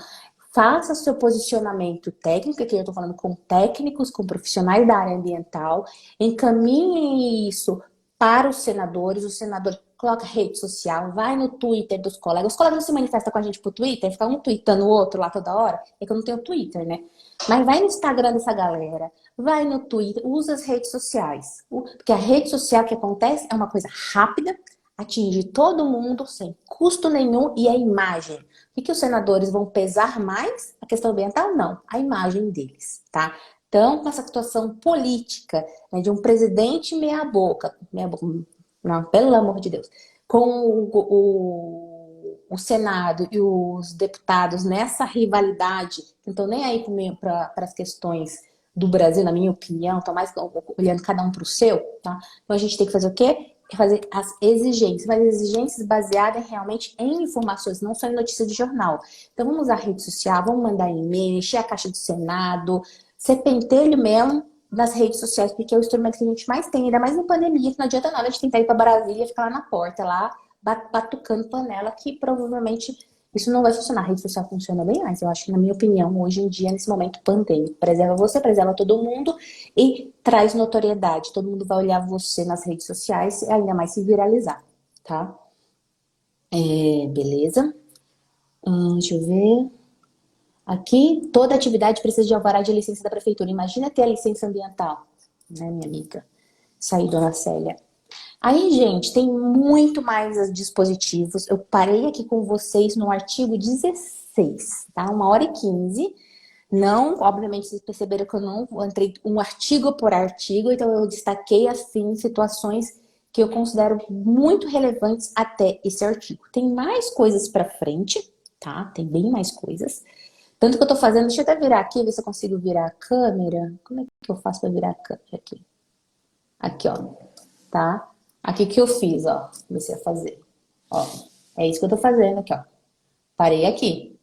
Faça seu posicionamento técnico, que eu estou falando com técnicos, com profissionais da área ambiental, encaminhe isso para os senadores, o senador coloca rede social, vai no Twitter dos colegas. Os colegas não se manifestam com a gente por Twitter, fica um tweetando o outro lá toda hora. É que eu não tenho Twitter, né? Mas vai no Instagram dessa galera, vai no Twitter, usa as redes sociais. Porque a rede social que acontece é uma coisa rápida, atinge todo mundo sem custo nenhum e a imagem. O que os senadores vão pesar mais? A questão ambiental? Não, a imagem deles, tá? Então, com essa situação política, né, de um presidente meia-boca, não, pelo amor de Deus, com o Senado e os deputados nessa rivalidade, que não estão nem aí para as questões do Brasil, na minha opinião, estão mais olhando cada um para o seu, tá? Então, a gente tem que fazer o quê? Fazer as exigências, mas exigências baseadas realmente em informações, não só em notícias de jornal. Então, vamos usar a rede social, vamos mandar e-mail, encher a caixa do Senado, ser pentelho mesmo nas redes sociais, porque é o instrumento que a gente mais tem, ainda mais em pandemia, que não adianta nada a gente tentar ir para Brasília e ficar lá na porta, lá batucando panela, que provavelmente isso não vai funcionar. A rede social funciona bem mais, eu acho, na minha opinião, hoje em dia, nesse momento pandêmico. Preserva você, preserva todo mundo e traz notoriedade. Todo mundo vai olhar você nas redes sociais e ainda mais se viralizar, tá? Beleza. Deixa eu ver. Aqui, toda atividade precisa de alvará de licença da prefeitura. Imagina ter a licença ambiental, né, minha amiga? Isso aí, dona Célia. Aí, gente, tem muito mais dispositivos. Eu parei aqui com vocês no artigo 16, tá? 1h15. Não, obviamente, vocês perceberam que eu não entrei um artigo por artigo, então eu destaquei, assim, situações que eu considero muito relevantes até esse artigo. Tem mais coisas pra frente, tá? Tem bem mais coisas. Tanto que eu tô fazendo, deixa eu até virar aqui, ver se eu consigo virar a câmera. Como é que eu faço pra virar a câmera aqui? Aqui, ó, tá? Aqui que eu fiz, ó, comecei a fazer. Ó, é isso que eu tô fazendo aqui, ó. Parei aqui.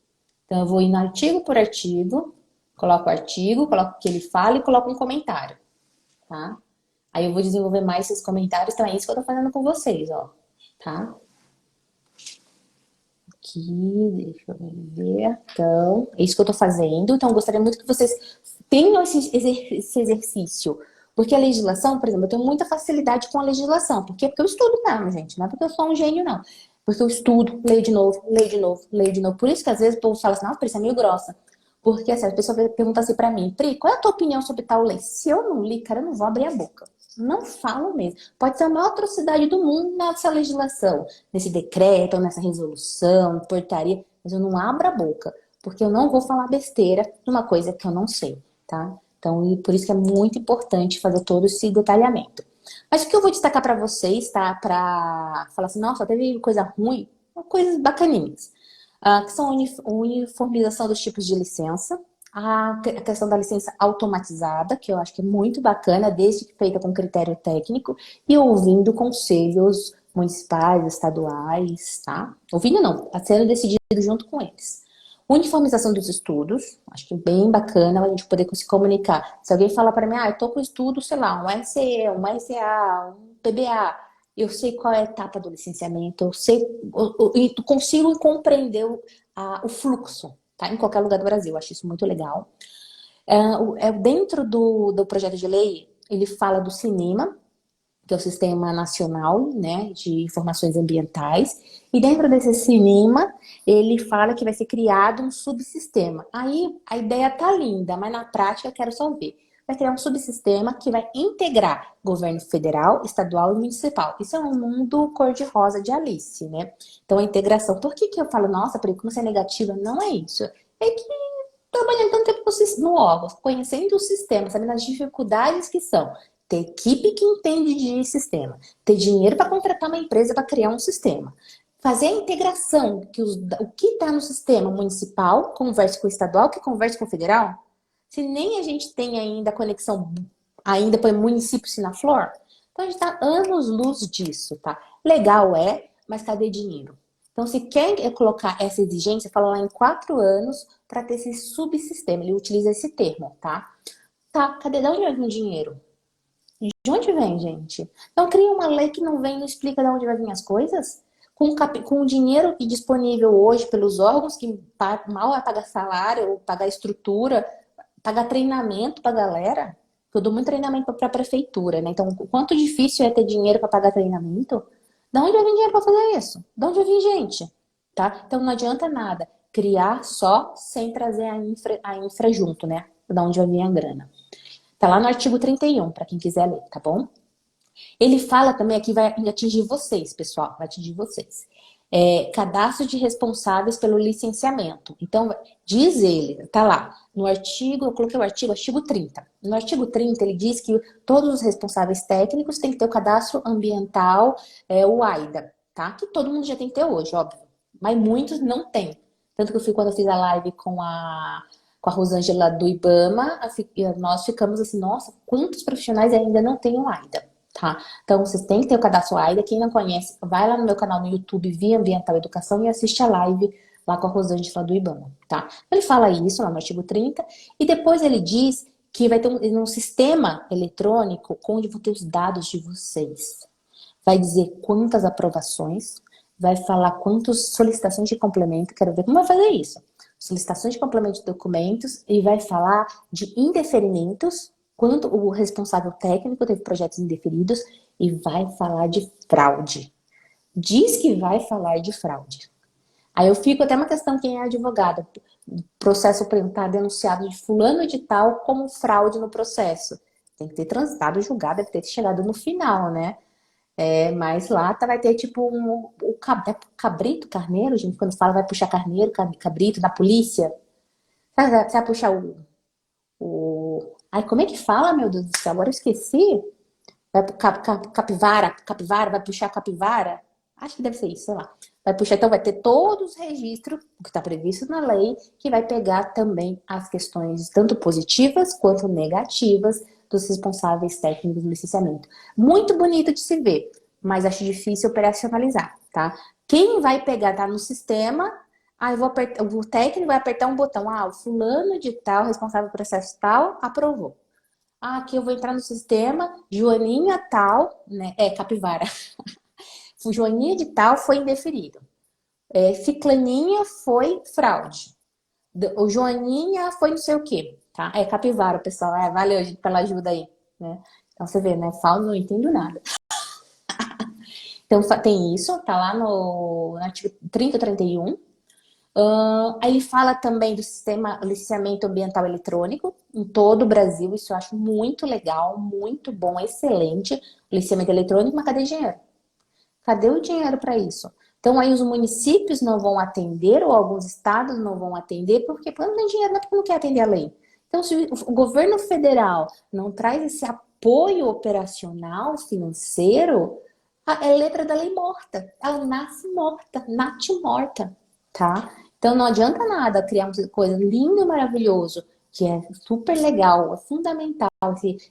Então eu vou indo artigo por artigo, coloco o artigo, coloco o que ele fala e coloco um comentário, tá? Aí eu vou desenvolver mais esses comentários, então é isso que eu tô fazendo com vocês, ó, tá? Aqui, deixa eu ver. Então, é isso que eu tô fazendo. Então, eu gostaria muito que vocês tenham esse exercício. Porque a legislação, por exemplo, eu tenho muita facilidade com a legislação. Por quê? Porque eu estudo mesmo, gente. Não é porque eu sou um gênio, não. Porque eu estudo, leio de novo, leio de novo, leio de novo. Por isso que às vezes o povo fala assim, nossa, Pri, você é meio grossa. Porque assim, a pessoa pergunta assim pra mim, Pri, qual é a tua opinião sobre tal lei? Se eu não li, cara, eu não vou abrir a boca. Não falo mesmo. Pode ser a maior atrocidade do mundo nessa legislação, nesse decreto, nessa resolução, portaria, mas eu não abro a boca, porque eu não vou falar besteira numa coisa que eu não sei, tá? Então, e por isso que é muito importante fazer todo esse detalhamento. Mas o que eu vou destacar para vocês, tá? Para falar assim, nossa, teve coisa ruim, coisas bacaninhas. Que são a uniformização dos tipos de licença, a questão da licença automatizada, que eu acho que é muito bacana, desde que feita com critério técnico, e ouvindo conselhos municipais, estaduais, tá? Ouvindo não, está sendo decidido junto com eles. Uniformização dos estudos, acho que é bem bacana a gente poder se comunicar. Se alguém fala para mim, eu tô com estudo, sei lá, um SE, um SEA, um PBA, eu sei qual é a etapa do licenciamento, eu sei, eu consigo compreender o fluxo, tá? Em qualquer lugar do Brasil, eu acho isso muito legal. Dentro do projeto de lei, ele fala do CINIMA, que é o Sistema Nacional, né, de Informações Ambientais, e dentro desse CINIMA, ele fala que vai ser criado um subsistema. Aí a ideia tá linda, mas na prática eu quero só ver. Vai criar um subsistema que vai integrar governo federal, estadual e municipal. Isso é um mundo cor-de-rosa de Alice, né? Então a integração. Por que eu falo, nossa, Pri, como você é negativa? Não é isso. É que trabalhando tanto tempo no órgão, conhecendo o sistema, sabendo as dificuldades que são, ter equipe que entende de sistema, ter dinheiro para contratar uma empresa para criar um sistema, fazer a integração, que o que está no sistema municipal converse com o estadual, que converse com o federal. Se nem a gente tem ainda a conexão ainda para o município Sinaflor, então a gente está anos-luz disso, tá? Legal mas cadê dinheiro? Então, se quer colocar essa exigência, fala lá em 4 anos para ter esse subsistema. Ele utiliza esse termo, tá? Tá, cadê? De onde vai vir o dinheiro? De onde vem, gente? Então, cria uma lei que não vem e não explica de onde vai vir as coisas? Com o dinheiro disponível hoje pelos órgãos, que mal vai pagar salário, ou pagar estrutura, pagar treinamento para a galera. Eu dou muito treinamento para a prefeitura, né? Então, o quanto difícil é ter dinheiro para pagar treinamento? Da onde vai vir dinheiro para fazer isso? Da onde vai vir gente? Tá? Então, não adianta nada criar só sem trazer a infra junto, né? Da onde vai vir a grana. Tá lá no artigo 31, para quem quiser ler, tá bom? Ele fala também aqui, vai atingir vocês, pessoal, vai atingir vocês. Cadastro de responsáveis pelo licenciamento. Então, diz ele, tá lá, no artigo, eu coloquei o artigo 30. No artigo 30, ele diz que todos os responsáveis técnicos têm que ter o cadastro ambiental, o AIDA, tá? Que todo mundo já tem que ter hoje, óbvio. Mas muitos não têm. Tanto que quando eu fiz a live com a Rosângela do IBAMA, nós ficamos assim, nossa, quantos profissionais ainda não têm o AIDA? Tá? Então, vocês têm que ter o cadastro AIDA. Quem não conhece, vai lá no meu canal no YouTube, Via Ambiental Educação, e assiste a live lá com a Rosângela do IBAMA, tá? Ele fala isso lá no artigo 30, e depois ele diz que vai ter um sistema eletrônico onde vão ter os dados de vocês. Vai dizer quantas aprovações, vai falar quantas solicitações de complemento, quero ver como vai fazer isso. Solicitações de complemento de documentos e vai falar de indeferimentos, quanto o responsável técnico teve projetos indeferidos e vai falar de fraude. Diz que vai falar de fraude. Aí eu fico até uma questão, quem é advogado, processo está denunciado de fulano de tal como fraude no processo. Tem que ter transitado, julgado, deve ter chegado no final, né? Mas lá vai ter tipo o cabrito, carneiro, gente, quando fala vai puxar carneiro, cabrito, da polícia. Você vai puxar Ai, como é que fala, meu Deus do céu? Agora eu esqueci. Vai capivara, vai puxar capivara? Acho que deve ser isso, sei lá. Vai puxar, então vai ter todos os registros, o que está previsto na lei, que vai pegar também as questões tanto positivas quanto negativas dos responsáveis técnicos do licenciamento. Muito bonito de se ver, mas acho difícil operacionalizar, tá? Quem vai pegar, tá no sistema, o técnico vai apertar um botão, o fulano de tal, responsável pelo processo tal, aprovou. Aqui eu vou entrar no sistema, Joaninha tal, né? Capivara. O Joaninha de tal foi indeferido. Ciclaninha foi fraude. O Joaninha foi não sei o quê, tá? Capivara, pessoal. Valeu, gente, pela ajuda aí, né? Então você vê, né? Falo, não entendo nada. Então tem isso, tá lá no artigo 3031. Aí ele fala também do sistema licenciamento ambiental eletrônico em todo o Brasil. Isso eu acho muito legal, muito bom, excelente. Licenciamento eletrônico, mas cadê dinheiro? Cadê o dinheiro para isso? Então aí os municípios não vão atender ou alguns estados não vão atender porque não tem dinheiro, não é porque não quer atender a lei. Então se o governo federal não traz esse apoio operacional financeiro, é letra da lei morta. Ela nasce morta, nate morta, tá? Então não adianta nada criar uma coisa linda e maravilhoso, que é super legal, é fundamental,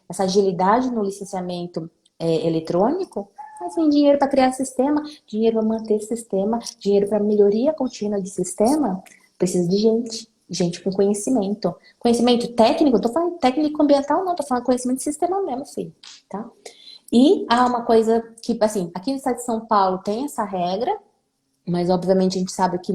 essa agilidade no licenciamento eletrônico, mas tem dinheiro para criar sistema, dinheiro para manter sistema, dinheiro para melhoria contínua de sistema, precisa de gente com conhecimento. Conhecimento técnico, tô falando técnico ambiental não, tô falando conhecimento de sistema mesmo, filho, tá? E há uma coisa que, assim, aqui no estado de São Paulo tem essa regra, mas obviamente a gente sabe que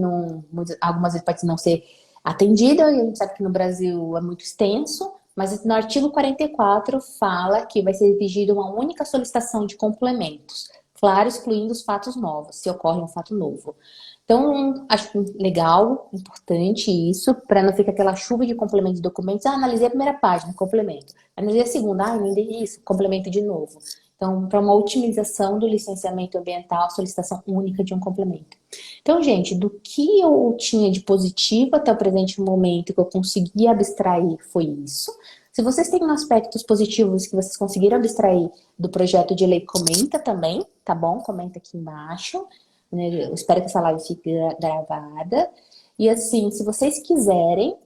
algumas vezes pode não ser atendida, e a gente sabe que no Brasil é muito extenso, mas no artigo 44 fala que vai ser exigida uma única solicitação de complementos, claro, excluindo os fatos novos, se ocorre um fato novo. Então, acho legal, importante isso, para não ficar aquela chuva de complementos de documentos. Analisei a primeira página, complemento. Analisei a segunda, não entendi isso, complemento de novo. Então, para uma otimização do licenciamento ambiental, solicitação única de um complemento. Então, gente, do que eu tinha de positivo até o presente momento que eu consegui abstrair foi isso. Se vocês têm aspectos positivos que vocês conseguiram abstrair do projeto de lei, comenta também, tá bom? Comenta aqui embaixo. Eu espero que essa live fique gravada. E assim, se vocês quiserem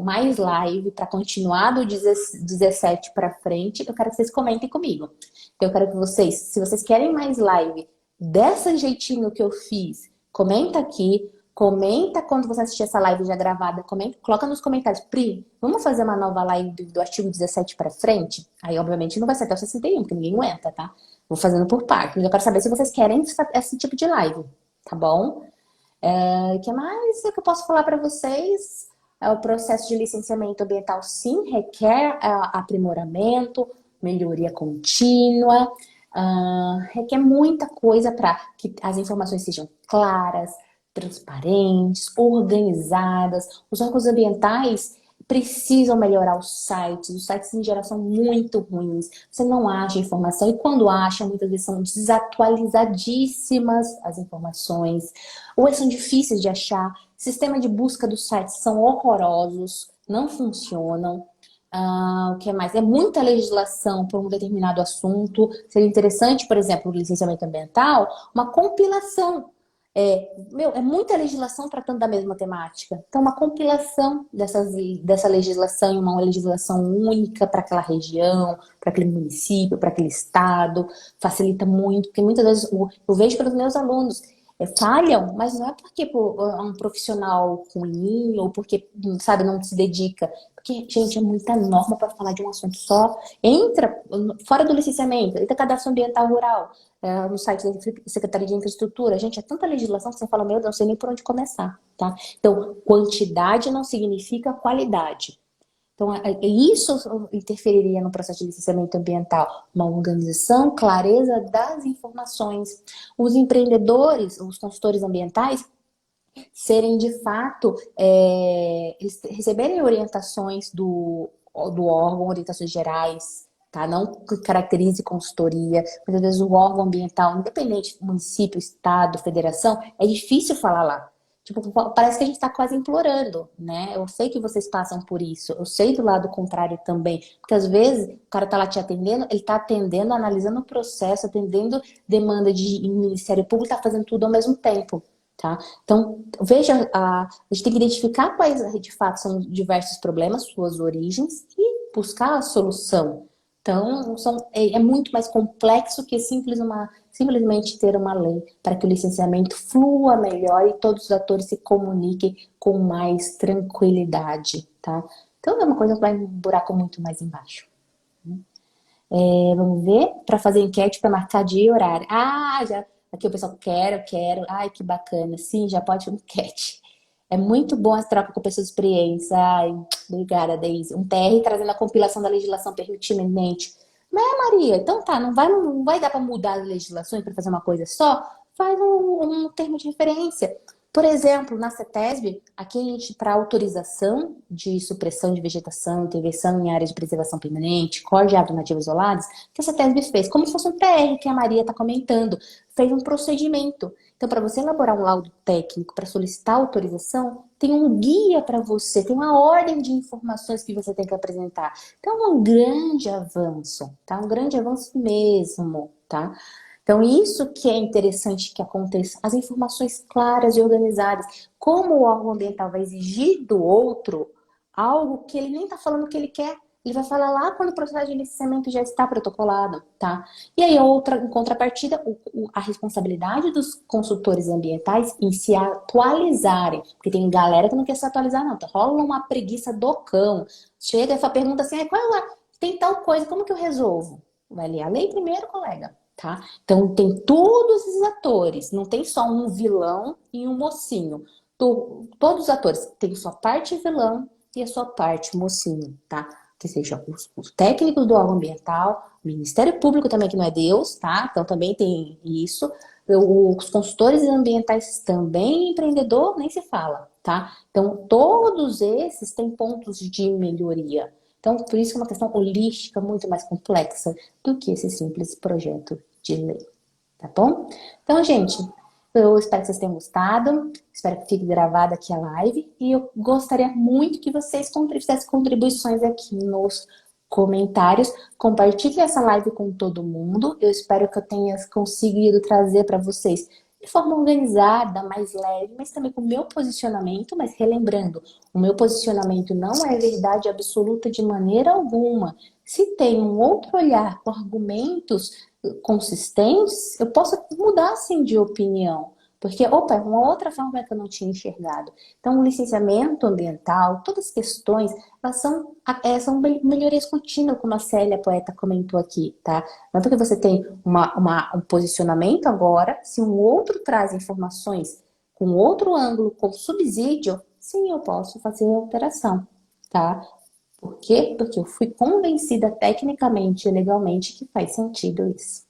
mais live para continuar do 17 para frente, eu quero que vocês comentem comigo. Eu quero que vocês, se vocês querem mais live desse jeitinho que eu fiz, comenta aqui, comenta quando você assistir essa live já gravada, comenta, coloca nos comentários, Pri, vamos fazer uma nova live do artigo 17 para frente? Aí, obviamente, não vai ser até o 61, porque ninguém aguenta, tá? Vou fazendo por parte. Mas eu quero saber se vocês querem esse tipo de live, tá bom? O que mais que eu posso falar para vocês? O processo de licenciamento ambiental, sim, requer aprimoramento, melhoria contínua, requer muita coisa para que as informações sejam claras, transparentes, organizadas. Os órgãos ambientais precisam melhorar os sites em geral são muito ruins, você não acha informação, e quando acha, muitas vezes são desatualizadíssimas as informações, ou são difíceis de achar, sistema de busca dos sites são horrorosos, não funcionam. O que mais? É muita legislação para um determinado assunto. Seria interessante, por exemplo, o licenciamento ambiental, uma compilação. É muita legislação tratando da mesma temática. Então, uma compilação dessa legislação em uma legislação única para aquela região, para aquele município, para aquele estado, facilita muito, porque muitas vezes eu vejo pelos meus alunos, falham, mas não é porque é um profissional ruim ou porque, sabe, não se dedica, porque Porque, gente, é muita norma para falar de um assunto só. Entra fora do licenciamento, entra cadastro ambiental rural, no site da Secretaria de Infraestrutura. Gente, é tanta legislação que você fala, meu Deus, não sei nem por onde começar, tá? Então, quantidade não significa qualidade. Então, isso interferiria no processo de licenciamento ambiental. Uma organização, clareza das informações. Os empreendedores, os consultores ambientais, serem de fato, eles receberem orientações do órgão, orientações gerais, tá? Não que caracterize consultoria. Muitas vezes o órgão ambiental, independente do município, estado, federação, é difícil falar lá. Tipo, parece que a gente está quase implorando, né? Eu sei que vocês passam por isso, eu sei do lado contrário também, porque às vezes o cara tá lá te atendendo, ele tá atendendo, analisando o processo, atendendo demanda de Ministério Público, tá fazendo tudo ao mesmo tempo. Tá? Então, veja, a gente tem que identificar quais de fato são diversos problemas, suas origens, e buscar a solução. Então, é muito mais complexo que simplesmente ter uma lei para que o licenciamento flua melhor e todos os atores se comuniquem com mais tranquilidade. Tá? Então, é uma coisa que vai um buraco muito mais embaixo. Vamos ver, para fazer enquete, para marcar dia e horário. Já. Aqui o pessoal, quero. Ai, que bacana. Sim, já pode fazer enquete. É muito bom as trocas com pessoas experientes. Ai, obrigada, Deise. Um TR trazendo a compilação da legislação pertinente. Maria, então tá, não vai dar para mudar as legislações para fazer uma coisa só? Faz um termo de referência. Por exemplo, na CETESB, aqui a gente, para autorização de supressão de vegetação, intervenção em áreas de preservação permanente, corte de árvores nativas isoladas, que a CETESB fez, como se fosse um TR que a Maria está comentando, fez um procedimento. Então, para você elaborar um laudo técnico, para solicitar autorização, tem um guia para você, tem uma ordem de informações que você tem que apresentar. Então, é um grande avanço, tá? Um grande avanço mesmo, tá? Então, isso que é interessante que aconteça, as informações claras e organizadas. Como o órgão ambiental vai exigir do outro algo que ele nem está falando que ele quer, ele vai falar lá quando o processo de licenciamento já está protocolado, tá? E aí, em contrapartida, a responsabilidade dos consultores ambientais em se atualizarem. Porque tem galera que não quer se atualizar, não. Rola uma preguiça do cão. Chega e pergunta assim, tem tal coisa, como que eu resolvo? Vai ler a lei primeiro, colega. Tá? Então tem todos os atores, não tem só um vilão e um mocinho. Todos os atores têm sua parte vilão e a sua parte mocinho, tá? Que seja os técnicos do órgão ambiental, o Ministério Público também, que não é Deus, tá? Então também tem isso. Os consultores ambientais também, empreendedor, nem se fala, tá? Então todos esses têm pontos de melhoria. Então, por isso que é uma questão holística muito mais complexa do que esse simples projeto de lei, tá bom? Então, gente, eu espero que vocês tenham gostado, espero que fique gravada aqui a live e eu gostaria muito que vocês fizessem contribuições aqui nos comentários, compartilhe essa live com todo mundo, eu espero que eu tenha conseguido trazer para vocês de forma organizada, mais leve, mas também com o meu posicionamento, mas relembrando, o meu posicionamento não é verdade absoluta de maneira alguma. Se tem um outro olhar com argumentos consistentes, eu posso mudar sim de opinião. Porque, é uma outra forma que eu não tinha enxergado. Então, o licenciamento ambiental, todas as questões, elas são melhorias contínuas, como a Célia, a poeta, comentou aqui, tá? Não é porque você tem um posicionamento agora, se um outro traz informações com outro ângulo, com subsídio, sim, eu posso fazer a alteração, tá? Por quê? Porque eu fui convencida tecnicamente e legalmente que faz sentido isso.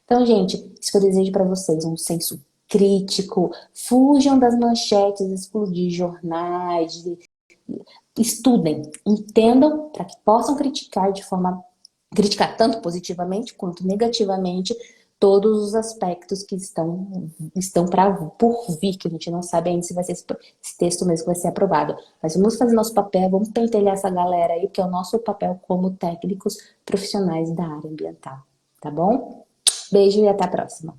Então, gente, isso que eu desejo para vocês, um senso crítico, fujam das manchetes, explodir jornais, estudem, entendam, para que possam criticar tanto positivamente quanto negativamente todos os aspectos que estão por vir, que a gente não sabe ainda se vai ser esse texto mesmo que vai ser aprovado. Mas vamos fazer nosso papel, vamos pentelhar essa galera aí, que é o nosso papel como técnicos profissionais da área ambiental, tá bom? Beijo e até a próxima.